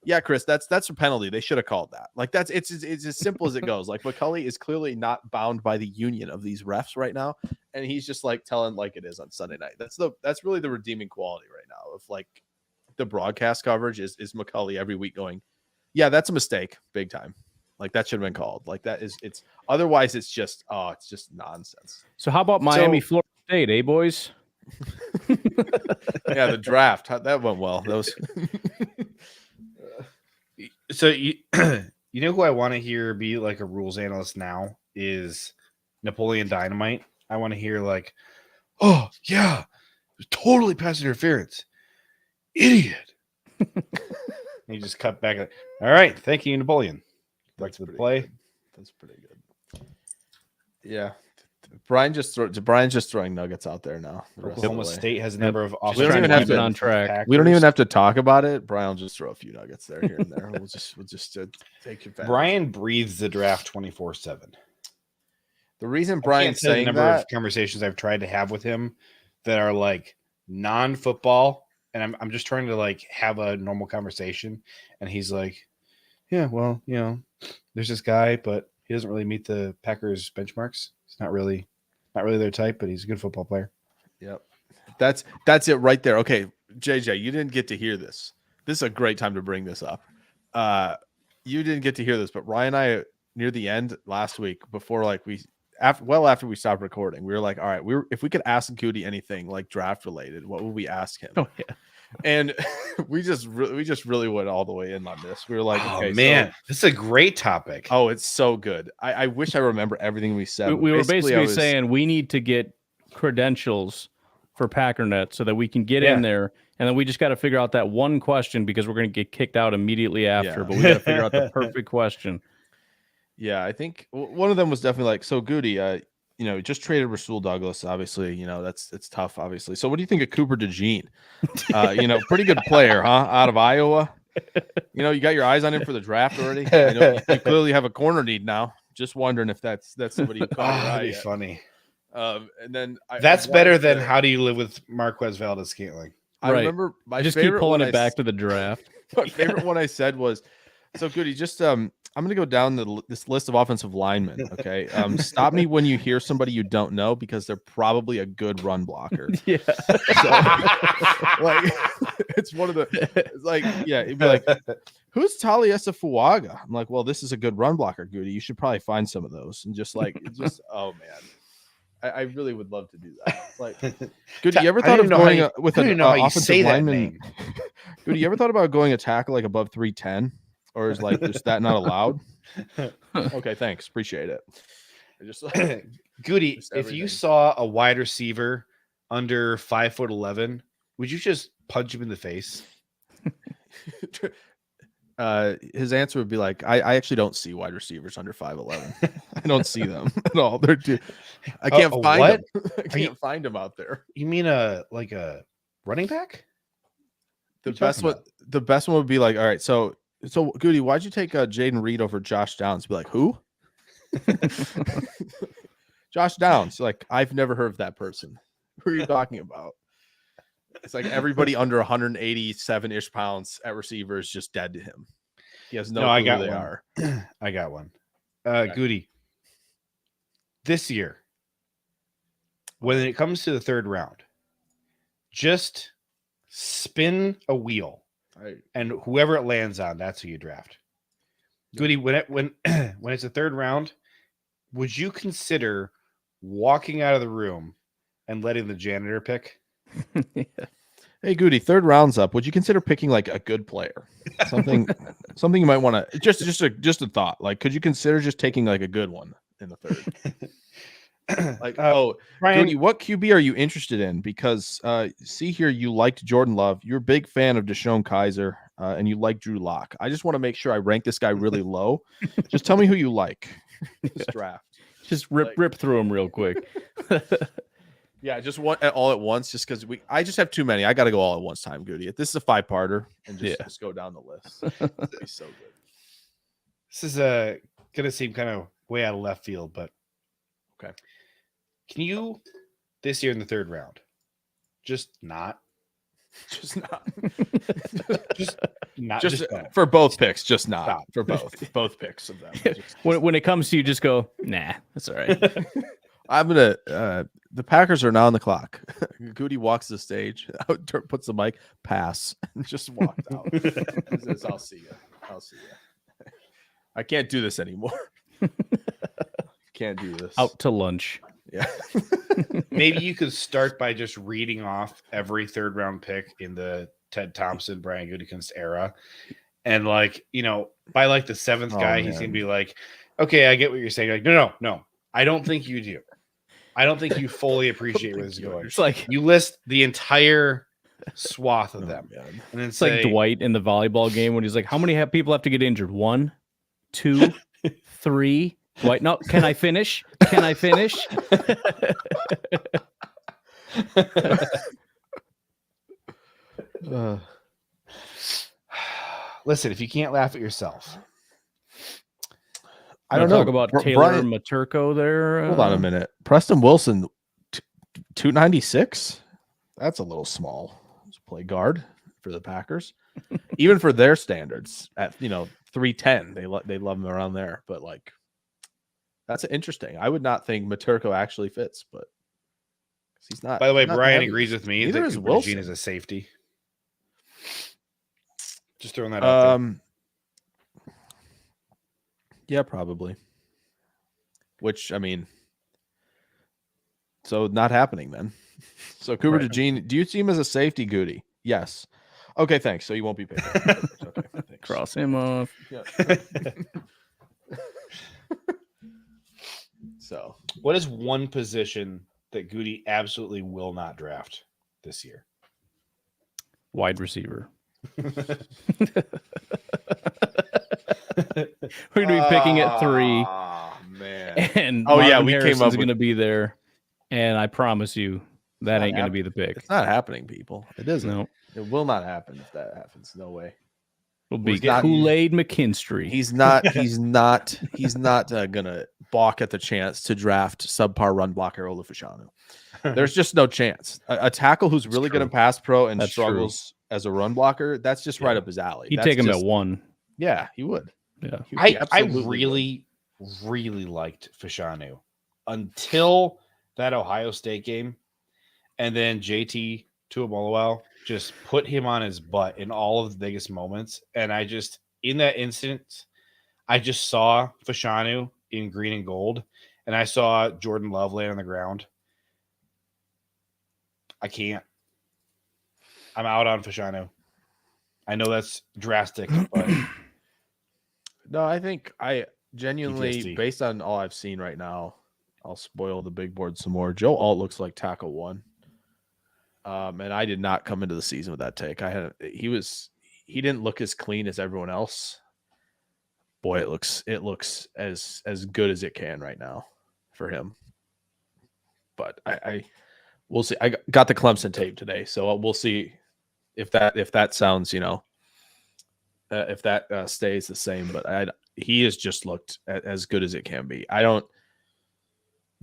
yeah, Chris, that's a penalty. They should have called that. Like it's as simple as it goes. Like McCulley is clearly not bound by the union of these refs right now, and he's just like telling like it is on Sunday night. That's really the redeeming quality right now of like the broadcast coverage is McCulley every week going, yeah, that's a mistake, big time. Like that should have been called. Like it's otherwise it's just nonsense. So how about Miami, Florida State, boys? Yeah, the draft that went well. That was So you you know who I want to hear be like a rules analyst now is Napoleon Dynamite. I want to hear like, oh yeah, it was totally pass interference, idiot. He just cut back. All right, thank you, Napoleon. Back to the pretty play. good. That's pretty good. Yeah. Brian's just throwing nuggets out there now. the rest of the Oklahoma way. State has a number of Just offensive don't even trying have keep it to- on track. We don't even have to talk about it. Brian will just throw a few nuggets there here and there. We'll just take your Brian breathes the draft 24/7. The reason Brian's Brian's saying the number that of conversations I've tried to have with him that are like non-football, and I'm just trying to like have a normal conversation, and he's like, yeah, well, there's this guy, but he doesn't really meet the Packers benchmarks. He's not really their type, but he's a good football player. Yep. That's it right there. Okay, JJ, you didn't get to hear this. This is a great time to bring this up. You didn't get to hear this, but Ryan and I near the end last week before after we stopped recording, we were like, all right, if we could ask Goody anything like draft related, what would we ask him? Oh yeah. And we just really went all the way in on this. We were like, Oh okay, man, this is a great topic. oh, it's so good. I wish I remember everything we said. We were basically I was- saying we need to get credentials for Packernet so that we can get in there, and then we just got to figure out that one question because we're going to get kicked out immediately after. Yeah. But we got to figure out the perfect question. Yeah, I think one of them was definitely like, so Goody, just traded Rasul Douglas. Obviously, it's tough. Obviously, so what do you think of Cooper DeJean? Pretty good player, huh? Out of Iowa. You got your eyes on him for the draft already. You clearly have a corner need now. Just wondering if that's somebody you caught your eye That'd be yet. funny. And then That's better than how do you live with Marquez Right. Valdez-Scantling? I remember my Just keep favorite pulling one it back to the draft. My favorite one I said was, so Goody, just I'm going to go down this list of offensive linemen. Okay. Stop me when you hear somebody you don't know because they're probably a good run blocker. Yeah. So, like, it's one of the, it's like, yeah, it'd be like, who's Taliesin Fuaga? I'm like, well, this is a good run blocker, Goody. You should probably find some of those. And oh man. I really would love to do that. Like, Goody, you ever thought of going with an offensive lineman? Goody, you ever thought about going a tackle like above 310? Or is like just that not allowed? Okay, thanks. Appreciate it. I just Goody, Just if you everything. saw a wide receiver under 5'11", would you just punch him in the face? His answer would be like, I actually don't see wide receivers under 5'11". I don't see them at all. They're too. I can't a find what? them. I Are you- can't find them out there. You mean a running back? The What are you best talking one, the best one would be like, all right, so Goody, why'd you take Jaden Reed over Josh Downs? Be like, who? Josh Downs. Like, I've never heard of that person. Who are you talking about? It's like everybody under 187-ish pounds at receiver is just dead to him. He has no No, clue I got who they one. are. I got one. Okay. Goody. This year, when it comes to the third round, just spin a wheel, and whoever it lands on, that's who you draft. Goody, when it's a third round, would you consider walking out of the room and letting the janitor pick? Hey, Goody, third round's up. Would you consider picking like a good player? Something you might want to just a thought. Like, could you consider just taking like a good one in the third? Like, Brian, Goody, what QB are you interested in? Because see here, you liked Jordan Love. You're a big fan of Deshaun Kaiser, and you like Drew Lock. I just want to make sure I rank this guy really low. Just tell me who you like. This draft. Just rip through them real quick. Yeah, just one all at once, just because I just have too many. I got to go all at once time, Goody. This is a 5-parter, and just go down the list. That'd be so good. this is gonna seem kind of way out of left field, but okay. Can you this year in the third round just not for both picks, just not Stop. for both picks of them. When it comes to you, just go, nah, that's all right. I'm gonna the Packers are now on the clock. Goody walks the stage, puts the mic, pass, and just walked out. Says, I'll see you. I can't do this anymore. Can't do this. Out to lunch. Yeah. Maybe you could start by just reading off every third round pick in the Ted Thompson, Brian Gutekunst era. And by like the seventh guy, he's going to be like, okay, I get what you're saying. Like, no. I don't think you do. I don't think you fully appreciate where this is going. It's like you list the entire swath of them. And then it's like Dwight in the volleyball game when he's like, how many people have to get injured? 1, 2, 3. Dwight, no, can I finish? Listen, if you can't laugh at yourself. I don't know. Talk about Taylor Maturko there. Hold on a minute. Preston Wilson, 296. That's a little small. Let's play guard for the Packers, even for their standards. At 310, they love him around there. But that's interesting. I would not think Maturko actually fits, but he's not. By the way, Brian agrees with me Neither that is Cooper Wilson. DeJean is a safety. Just throwing that out there. Yeah, probably. Which, I mean, so not happening then. So Cooper DeJean, do you see him as a safety, Goody? Yes. Okay, thanks. So you won't be picking. Okay, thanks. Cross him off. Yeah. So, what is one position that Goody absolutely will not draft this year? Wide receiver. We're going to be picking at 3. Oh, man. And we Harrison's came up with going to be there. And I promise you, that ain't going to be the pick. It's not happening, people. It isn't. No. It will not happen if that happens. No way. It'll be not- Kool-Aid McKinstry. He's not gonna balk at the chance to draft subpar run blocker Olu Fashanu. There's just no chance. A tackle who's really good in pass pro and That's struggles as a run blocker, that's just right up his alley. He'd That's take him just- at 1. Yeah, he would. Yeah. He would. He I absolutely really liked Fashanu until that Ohio State game, and then JT Tuimoloau just put him on his butt in all of the biggest moments. And in that instance, I just saw Fashanu in green and gold, and I saw Jordan Love laying on the ground. I can't. I'm out on Fashanu. I know that's drastic, but No, I think Genuinely, PTSD. based on all I've seen right now, I'll spoil the big board some more. Joe Alt looks like tackle 1. And I did not come into the season with that take. He didn't look as clean as everyone else. Boy, it looks as good as it can right now for him. But we'll see. I got the Clemson tape today, so we'll see if that sounds, if that stays the same. But he has just looked as good as it can be. I don't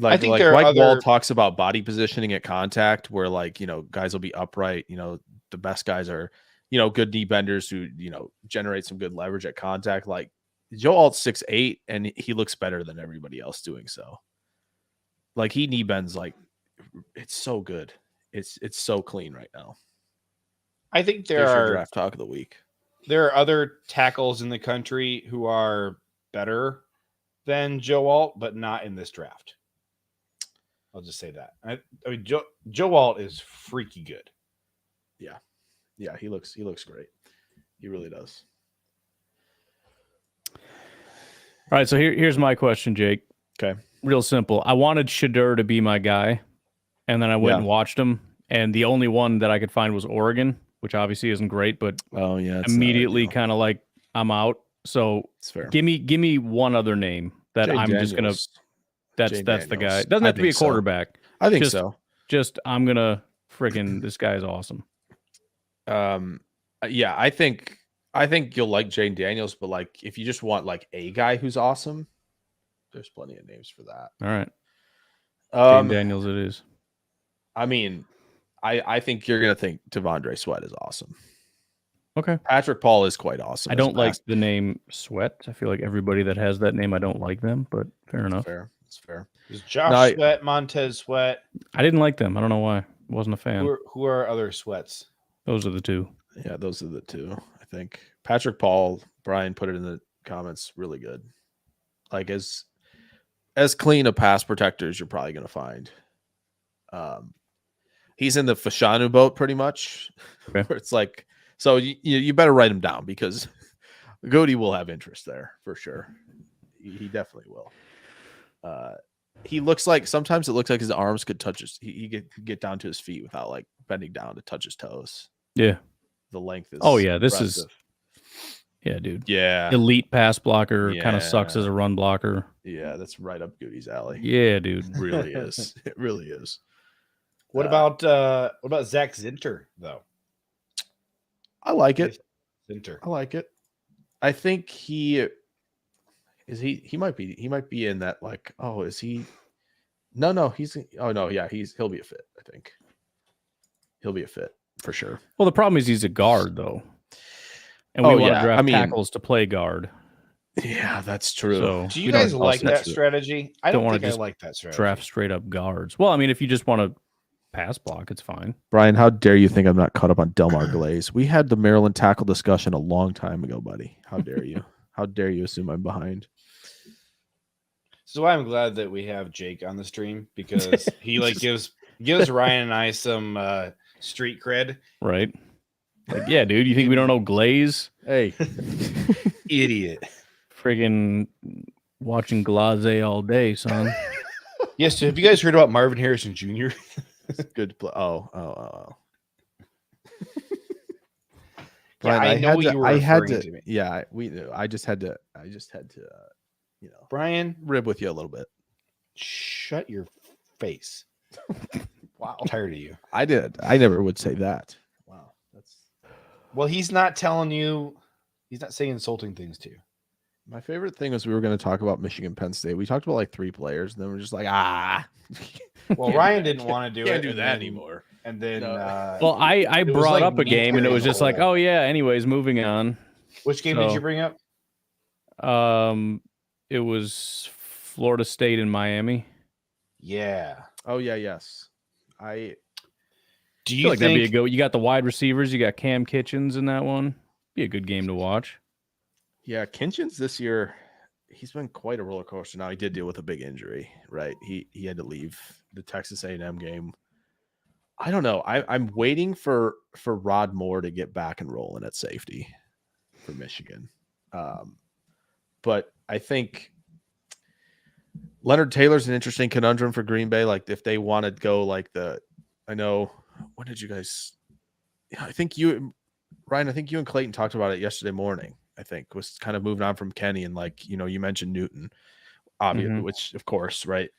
I think there are Mike Wall other- talks about body positioning at contact, where guys will be upright. The best guys are good knee benders who generate some good leverage at contact. Like Joe Alt's 6'8", and he looks better than everybody else doing so. Like he knee bends it's so good. It's so clean right now. I think There's your there draft talk of the week. are other tackles in the country who are better than Joe Alt, but not in this draft. I'll just say that. I mean, Joe Alt is freaky good. Yeah, he looks great. He really does. All right, so here's my question, Jake. Okay. Real simple. I wanted Shadur to be my guy, and then I went Yeah. and watched him, and the only one that I could find was Oregon, which obviously isn't great, but Oh yeah, immediately kind of like I'm out. So it's fair. give me one other name that Jay I'm just gonna. Daniels. That's Jay the guy. Daniels. It doesn't I have to be a think so. quarterback. I think Just- so. Just I'm gonna friggin' this guy is awesome. Yeah, I think you'll like Jane Daniels, but like if you just want like a guy who's awesome, there's plenty of names for that. All right, Jane Um, Daniels it is. I mean, I think you're gonna think Devondre Sweat is awesome. Okay. Patrick Paul is quite awesome. I as don't a like pass- the name Sweat. I feel like everybody that has that name, I don't like them, but fair enough. Fair. It's fair. There's Josh No, I- Sweat, Montez Sweat. I didn't like them. I don't know why. Wasn't a fan. Who are other Sweats? Those are the two. Yeah, those are the two. I think Patrick Paul. Brian put it in the comments. Really good. Like as clean a pass protector as you're probably gonna find. He's in the Fashanu boat pretty much. Okay. Where it's like, so you better write him down because Goody will have interest there for sure. He definitely will. He looks like sometimes it looks like his arms could touch he could get down to his feet without like bending down to touch his toes. Yeah. The length is Oh, yeah, this is- impressive. Yeah, dude. Yeah. Elite pass blocker. Kind of Yeah. sucks as a run blocker. Yeah, that's right up Goody's alley. Yeah, dude. It really is. It really is. What about Zach Zinter though? I like it. Zinter. I like it. I think he might be in that like, oh, is he no, yeah, he'll be a fit, I think. He'll be a fit for sure. Well, the problem is he's a guard though, and we Oh, want to yeah. draft I mean- tackles to play guard. Yeah, that's true. So Do you we don't guys like that also strategy? I don't don't wanna think I just like that strategy. draft straight up guards? Well, I mean, if you just want to pass block, it's fine. Brian, how dare you think I'm not caught up on Delmar Glaze? We had the Maryland tackle discussion a long time ago, buddy. How dare you? How dare you assume I'm behind? So I'm glad that we have Jake on the stream because he like gives Ryan and I some street cred. Right? Like, yeah, dude. You think we don't know Glaze? Hey, Idiot. Friggin' watching Glaze all day, son. Yes. So have you guys heard about Marvin Harrison Jr.? good play. Oh. Yeah, Brian, I know had you were I had referring to. to me. Yeah, I just had to. Brian, Rib with you a little bit. shut your face. Wow. I'm tired of you. I did. I never would say that. Wow. That's Well, he's not telling you. He's not saying insulting things to you. my favorite thing was we were going to talk about Michigan Penn State. We talked about like 3 players, and then we're just like, Well, Can't Ryan do didn't want to do can't it. do and that then- anymore. And then, No. Well, I It was brought like up a me game, and it turning was the just like, hole. oh yeah. Anyways, moving on. which game did So- you bring up? It was Florida State and Miami. Yeah. Oh yeah, yes. I Do I you feel like that'd be a think? go. You got the wide receivers. You got Cam Kitchens in that one. Be a good game to watch. Yeah, Kinchins this year, he's been quite a roller coaster. Now he did deal with a big injury, right? He had to leave the Texas A&M game. I don't know. I'm waiting for Rod Moore to get back and rolling at safety for Michigan. But I think Leonard Taylor's an interesting conundrum for Green Bay. Like if they want to go like I know, when did you guys? Yeah, I think you, Ryan. I think you and Clayton talked about it yesterday morning. I think was kind of moving on from Kenny and like you mentioned Newton, obviously, which of course, right.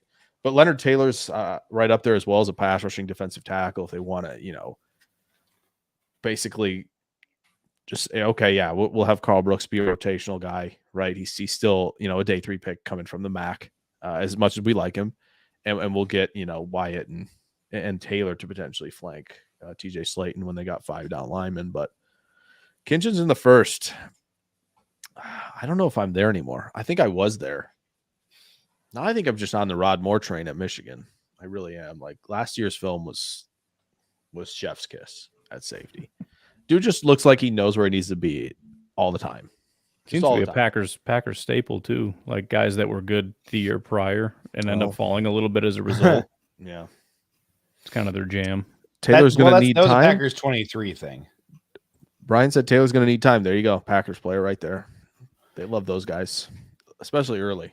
But Leonard Taylor's right up there as well as a pass rushing defensive tackle. If they want to, basically just say, okay, yeah, we'll have Carl Brooks be a rotational guy, right? He's still a day 3 pick coming from the MAC. As much as we like him, and we'll get Wyatt and Taylor to potentially flank TJ Slayton when they got 5 down linemen. But Kinchins in the first. I don't know if I'm there anymore. I think I was there. Now I think I'm just on the Rod Moore train at Michigan. I really am. Like last year's film was chef's kiss at safety. Dude just looks like he knows where he needs to be all the time. Seems to be a Packers staple too. Like guys that were good the year prior and end up falling a little bit as a result. Yeah, it's kind of their jam. Taylor's going to need time. That was a Packers 23 thing. Brian said Taylor's going to need time. There you go, Packers player right there. They love those guys, especially early.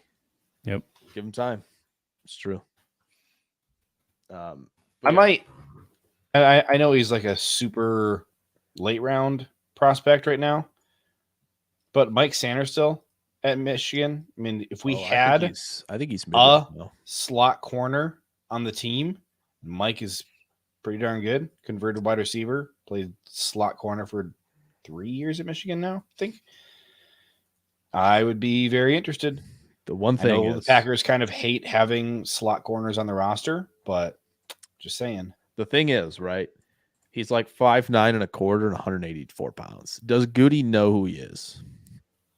Yep, give him time. It's true. I know he's like a super late round prospect right now. But Mike Sanders still at Michigan. I mean, if we had I think he's a slot corner on the team, Mike is pretty darn good. Converted wide receiver, played slot corner for 3 years at Michigan now, I think. I would be very interested. The one thing is the Packers kind of hate having slot corners on the roster, but just saying. The thing is, right? He's like 5'9" and a quarter and 184 pounds. Does Goody know who he is?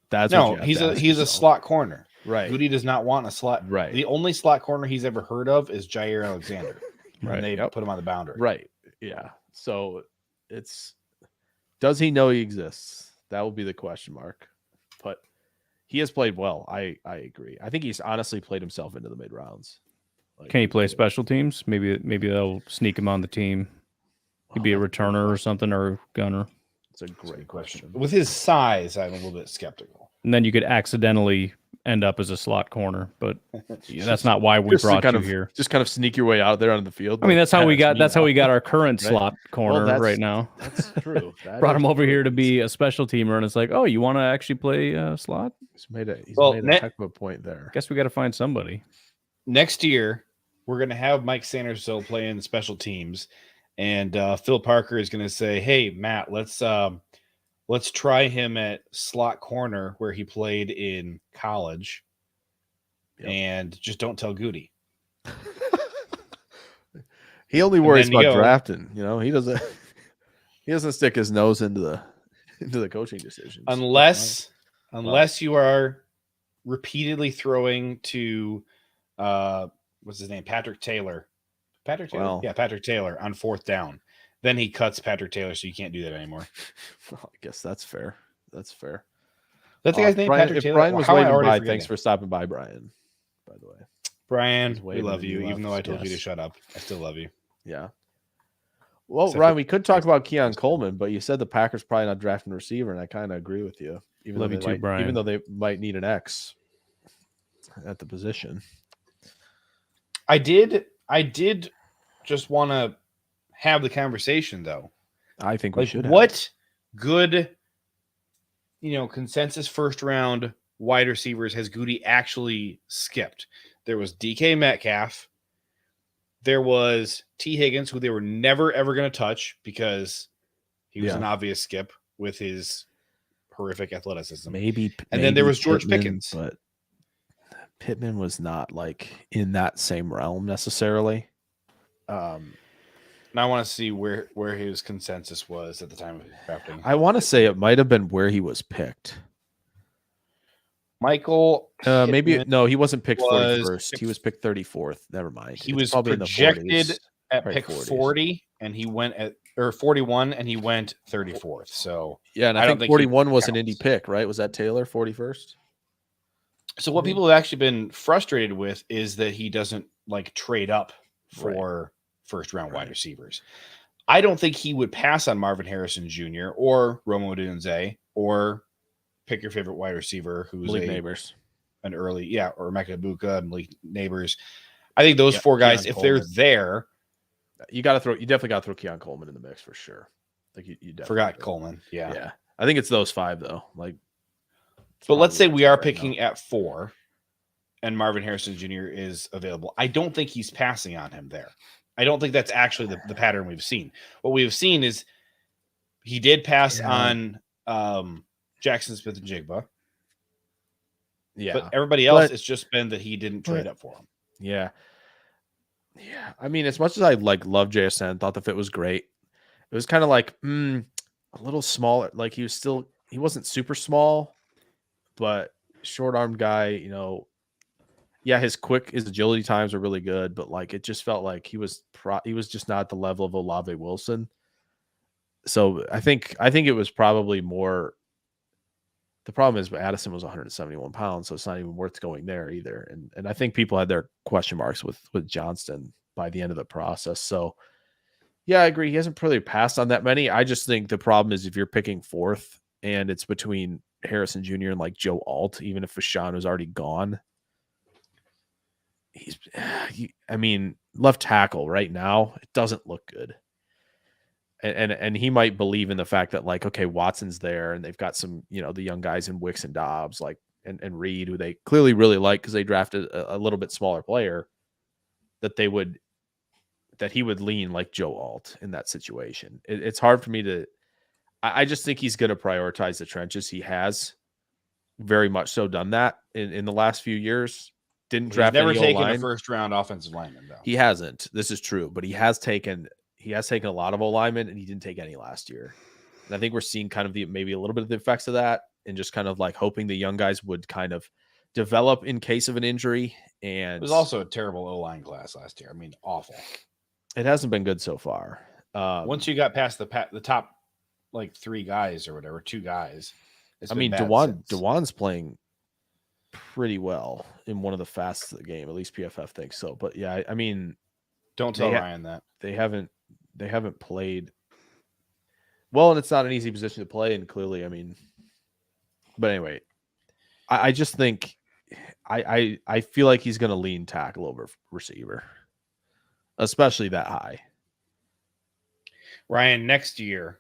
That's he's a slot corner. Right. Goody does not want a slot. Right. The only slot corner he's ever heard of is Jair Alexander. Right. And they put him on the boundary. Right. Yeah. So does he know he exists? That will be the question mark. But he has played well. I agree. I think he's honestly played himself into the mid rounds. Can he play special teams? Maybe they'll sneak him on the team. He'd be a returner or something, or a gunner. It's a great question. With his size, I'm a little bit skeptical. And then you could accidentally end up as a slot corner, but that's not why we brought you here. Just kind of sneak your way out there on the field. I mean, that's how we got our current slot corner right now. That's true. Brought him over here to be a special teamer, and it's like, oh, you want to actually play slot? He's made a heck of a point there. Guess we got to find somebody. Next year, we're going to have Mike Sanders still playing special teams. And Phil Parker is going to say, "Hey, Matt, let's try him at slot corner where he played in college, and just don't tell Goody." He only worries about drafting. He doesn't stick his nose into the coaching decisions unless you are repeatedly throwing to what's his name, Patrick Taylor. Patrick Taylor? Well, yeah, Patrick Taylor on 4th down. Then he cuts Patrick Taylor, so you can't do that anymore. Well, I guess that's fair. That's fair. That's the guy's name, Brian, Patrick Taylor. Brian was waving by. Thanks for stopping by, Brian. By the way, Brian, we love you. Even though I told you to shut up, I still love you. Yeah. Well, Ryan, we could talk about Keon Coleman, but you said the Packers probably not drafting a receiver, and I kind of agree with you. Love you too, Brian. Even though they might need an X at the position. I did just want to have the conversation, though. I think we should. What good, consensus first round wide receivers has Goody actually skipped? There was DK Metcalf. There was T. Higgins, who they were never, ever going to touch because he was an obvious skip with his horrific athleticism. And then there was George Pickens. But Pittman was not like in that same realm necessarily. And I want to see where his consensus was at the time of drafting. I want to say it might have been where he was picked. Michael, maybe no, he wasn't picked 41st. He was picked 34th. Never mind. He was probably projected at pick 40, and he went at 41, and he went 34th. So yeah, and I think 41 was an indie pick, right? Was that Taylor 41st? So what people have actually been frustrated with is that he doesn't like trade up for first round wide receivers. I don't think he would pass on Marvin Harrison Jr. or Rome Odunze or pick your favorite wide receiver who's Malik Neighbors. an early, or Mecca Ibuka and Malik Neighbors. I think those Yeah, 4 guys, Keon if they're Coleman. there, You definitely got to throw Keon Coleman in the mix for sure. Like you definitely forgot do. Coleman. Yeah. Yeah. I think it's those 5 though. Like, But let's say we are right picking now. at 4 and Marvin Harrison Jr. is available. I don't think he's passing on him there. I don't think that's actually the pattern we've seen. What we've seen is he did pass on Jackson Smith and Jigba. Yeah. But everybody else, it's just been that he didn't trade up for him. Yeah. Yeah. I mean, as much as I love JSN, thought the fit was great. It was kind of like a little smaller. Like he wasn't super small, but short armed guy, his agility times are really good, but like it just felt like he was just not at the level of Olave Wilson. So I think it was probably more. The problem is Addison was 171 pounds, so it's not even worth going there either. And I think people had their question marks with Johnston by the end of the process. So yeah, I agree. He hasn't really passed on that many. I just think the problem is if you're picking 4th and it's between Harrison Jr. and like Joe Alt, even if Fashawn was already gone, left tackle right now, it doesn't look good. And he might believe in the fact that like, okay, Watson's there and they've got some, the young guys in Wicks and Dobbs, like, and Reed, who they clearly really like because they drafted a little bit smaller player, that he would lean like Joe Alt in that situation. It's hard for me to, I just think he's going to prioritize the trenches. He has very much so done that in the last few years. Didn't draft never any taken O-line. a first-round offensive lineman, though. He hasn't. This is true, but he has taken a lot of O-linemen, and he didn't take any last year. And I think we're seeing kind of maybe a little bit of the effects of that, and just kind of like hoping the young guys would kind of develop in case of an injury. And it was also a terrible O-line class last year. I mean, awful. It hasn't been good so far. Once you got past the top, like 3 guys or whatever, 2 guys. I mean, Dewan's playing pretty well in one of the fastest of the game. At least PFF thinks so. But yeah, I mean, don't tell Ryan that they haven't played well, and it's not an easy position to play. And clearly, I mean, but anyway, I just think I feel like he's going to lean tackle over receiver, especially that high. Ryan, next year,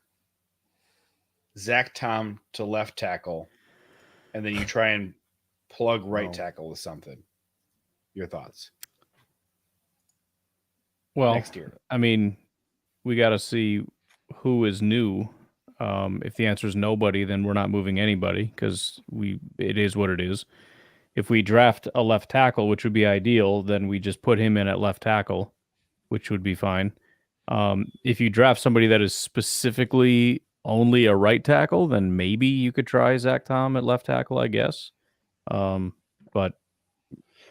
Zach Tom to left tackle, and then you try and plug right tackle with something. Your thoughts? Well, next year. I mean, we got to see who is new. If the answer is nobody, then we're not moving anybody because it is what it is. If we draft a left tackle, which would be ideal, then we just put him in at left tackle, which would be fine. If you draft somebody that is specifically only a right tackle, then maybe you could try Zach Tom at left tackle, I guess. But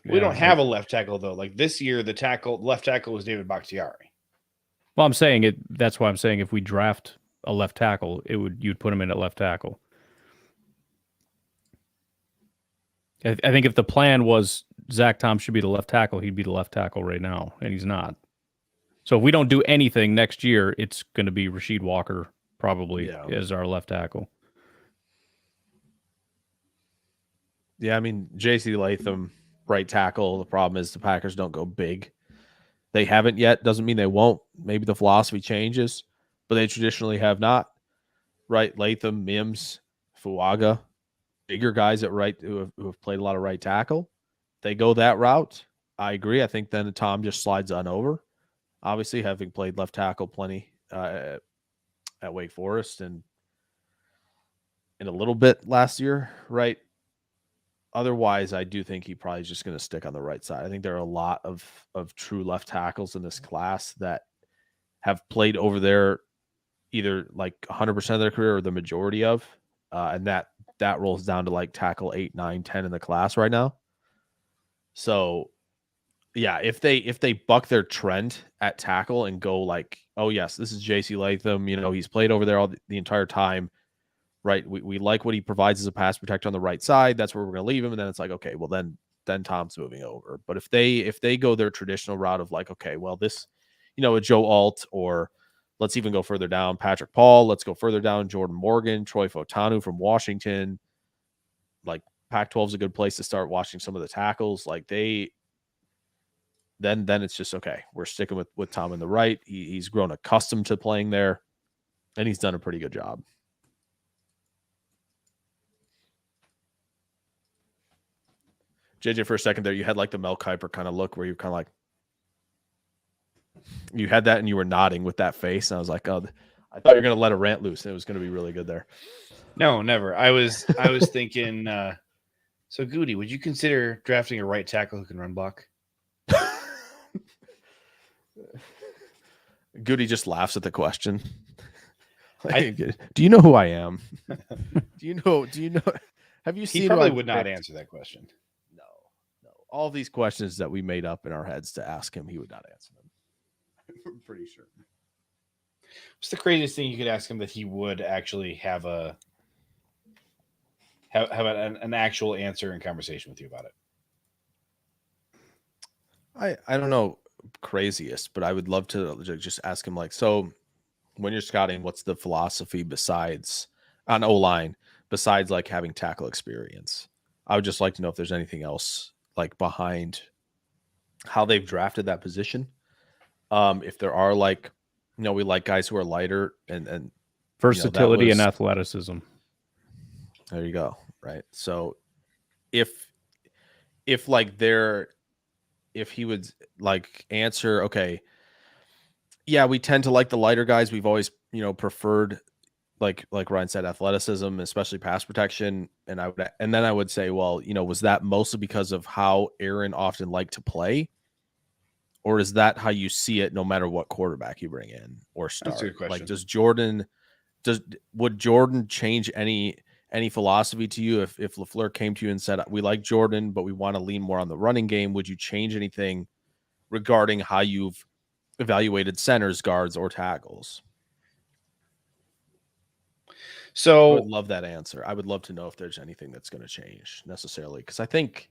we don't have a left tackle though. Like this year, the left tackle was David Bakhtiari. Well, I'm saying it. That's why I'm saying if we draft a left tackle, you'd put him in at left tackle. I think if the plan was Zach Tom should be the left tackle, he'd be the left tackle right now, and he's not. So if we don't do anything next year, it's going to be Rasheed Walker probably as our left tackle. Yeah, I mean, J.C. Latham, right tackle. The problem is the Packers don't go big. They haven't yet. Doesn't mean they won't. Maybe the philosophy changes, but they traditionally have not. Right, Latham, Mims, Fuaga, bigger guys at right who have played a lot of right tackle. They go that route. I agree. I think then Tom just slides on over. Obviously, having played left tackle plenty at Wake Forest and a little bit last year, right? Otherwise, I do think he probably is just going to stick on the right side. I think there are a lot of true left tackles in this class that have played over there either like 100% of their career or the majority of, and that rolls down to like tackle 8, 9, 10 in the class right now. So, yeah, if they buck their trend at tackle and go like, oh yes, this is J.C. Latham, he's played over there the entire time. Right, we like what he provides as a pass protector on the right side. That's where we're going to leave him, and then it's like, okay, well then Tom's moving over. But if they go their traditional route of like, okay, well this, a Joe Alt, or let's even go further down, Patrick Paul. Let's go further down, Jordan Morgan, Troy Fautanu from Washington. Like Pac-12 is a good place to start watching some of the tackles. Like then it's just okay. We're sticking with Tom in the right. He's grown accustomed to playing there, and he's done a pretty good job. JJ, for a second there, you had like the Mel Kiper kind of look where you kind of like you had that and you were nodding with that face. And I was like, oh, I thought you were going to let a rant loose. And it was going to be really good there. No, never. I was thinking. So Goody, would you consider drafting a right tackle who can run block? Goody just laughs at the question. Do you know who I am? Do you know? Have you seen? He probably would not answer that question. No. All these questions that we made up in our heads to ask him, he would not answer them. I'm pretty sure. What's the craziest thing you could ask him that he would actually have an actual answer and conversation with you about it? I don't know craziest, but I would love to just ask him like, so when you're scouting, what's the philosophy besides on O-line, besides like having tackle experience? I would just like to know if there's anything else like behind how they've drafted that position. If there are like, we like guys who are lighter and versatility and athleticism. There you go. Right. So if he would like answer, okay, yeah, we tend to like the lighter guys. We've always, preferred like Ryan said, athleticism, especially pass protection. And then I would say, well, was that mostly because of how Aaron often liked to play? Or is that how you see it no matter what quarterback you bring in or start? That's a good question. Like would Jordan change any philosophy to you if LaFleur came to you and said, we like Jordan, but we want to lean more on the running game? Would you change anything regarding how you've evaluated centers, guards, or tackles? So I would love that answer. I would love to know if there's anything that's going to change necessarily. Because I think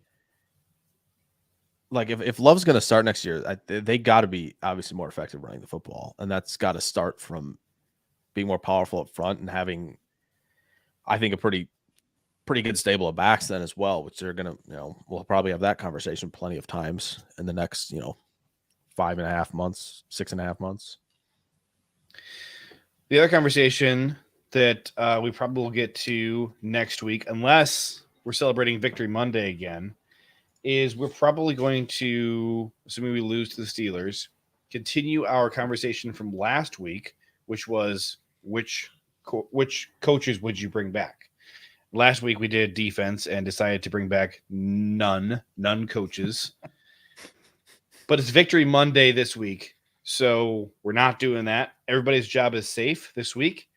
like if Love's going to start next year, they got to be obviously more effective running the football. And that's got to start from being more powerful up front and having, I think, a pretty good stable of backs then as well, which they're going to, we'll probably have that conversation plenty of times in the next, 5.5 months, 6.5 months. The other conversation that we probably will get to next week, unless we're celebrating Victory Monday again, is we're probably going to, assuming we lose to the Steelers, continue our conversation from last week, which was which coaches would you bring back? Last week we did defense and decided to bring back none coaches. But it's Victory Monday this week, so we're not doing that. Everybody's job is safe this week.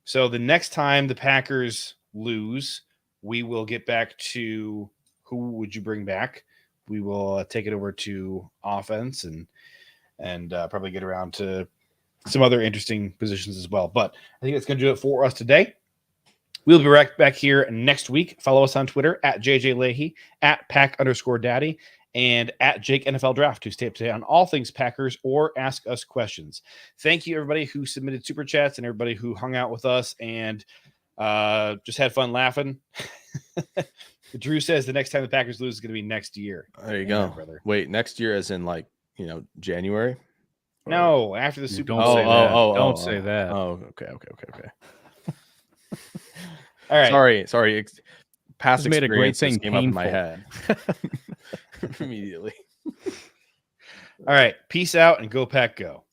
So the next time the Packers lose, we will get back to who would you bring back. We will take it over to offense and probably get around to some other interesting positions as well. But I think that's going to do it for us today. We'll be right back here next week. Follow us on Twitter at JJ Leahy, at Pack_Daddy, and at Jake NFL Draft to stay up to date on all things Packers or ask us questions. Thank you, everybody who submitted super chats and everybody who hung out with us and just had fun laughing. Drew says the next time the Packers lose is going to be next year. There you go, brother. Wait, next year as in January? No, after the Super Don't Bowl. say that. Don't say that. Oh, okay. All right. Sorry. Past Just made a great experience just thing came up in my painful. head immediately. All right. Peace out and go Pack go.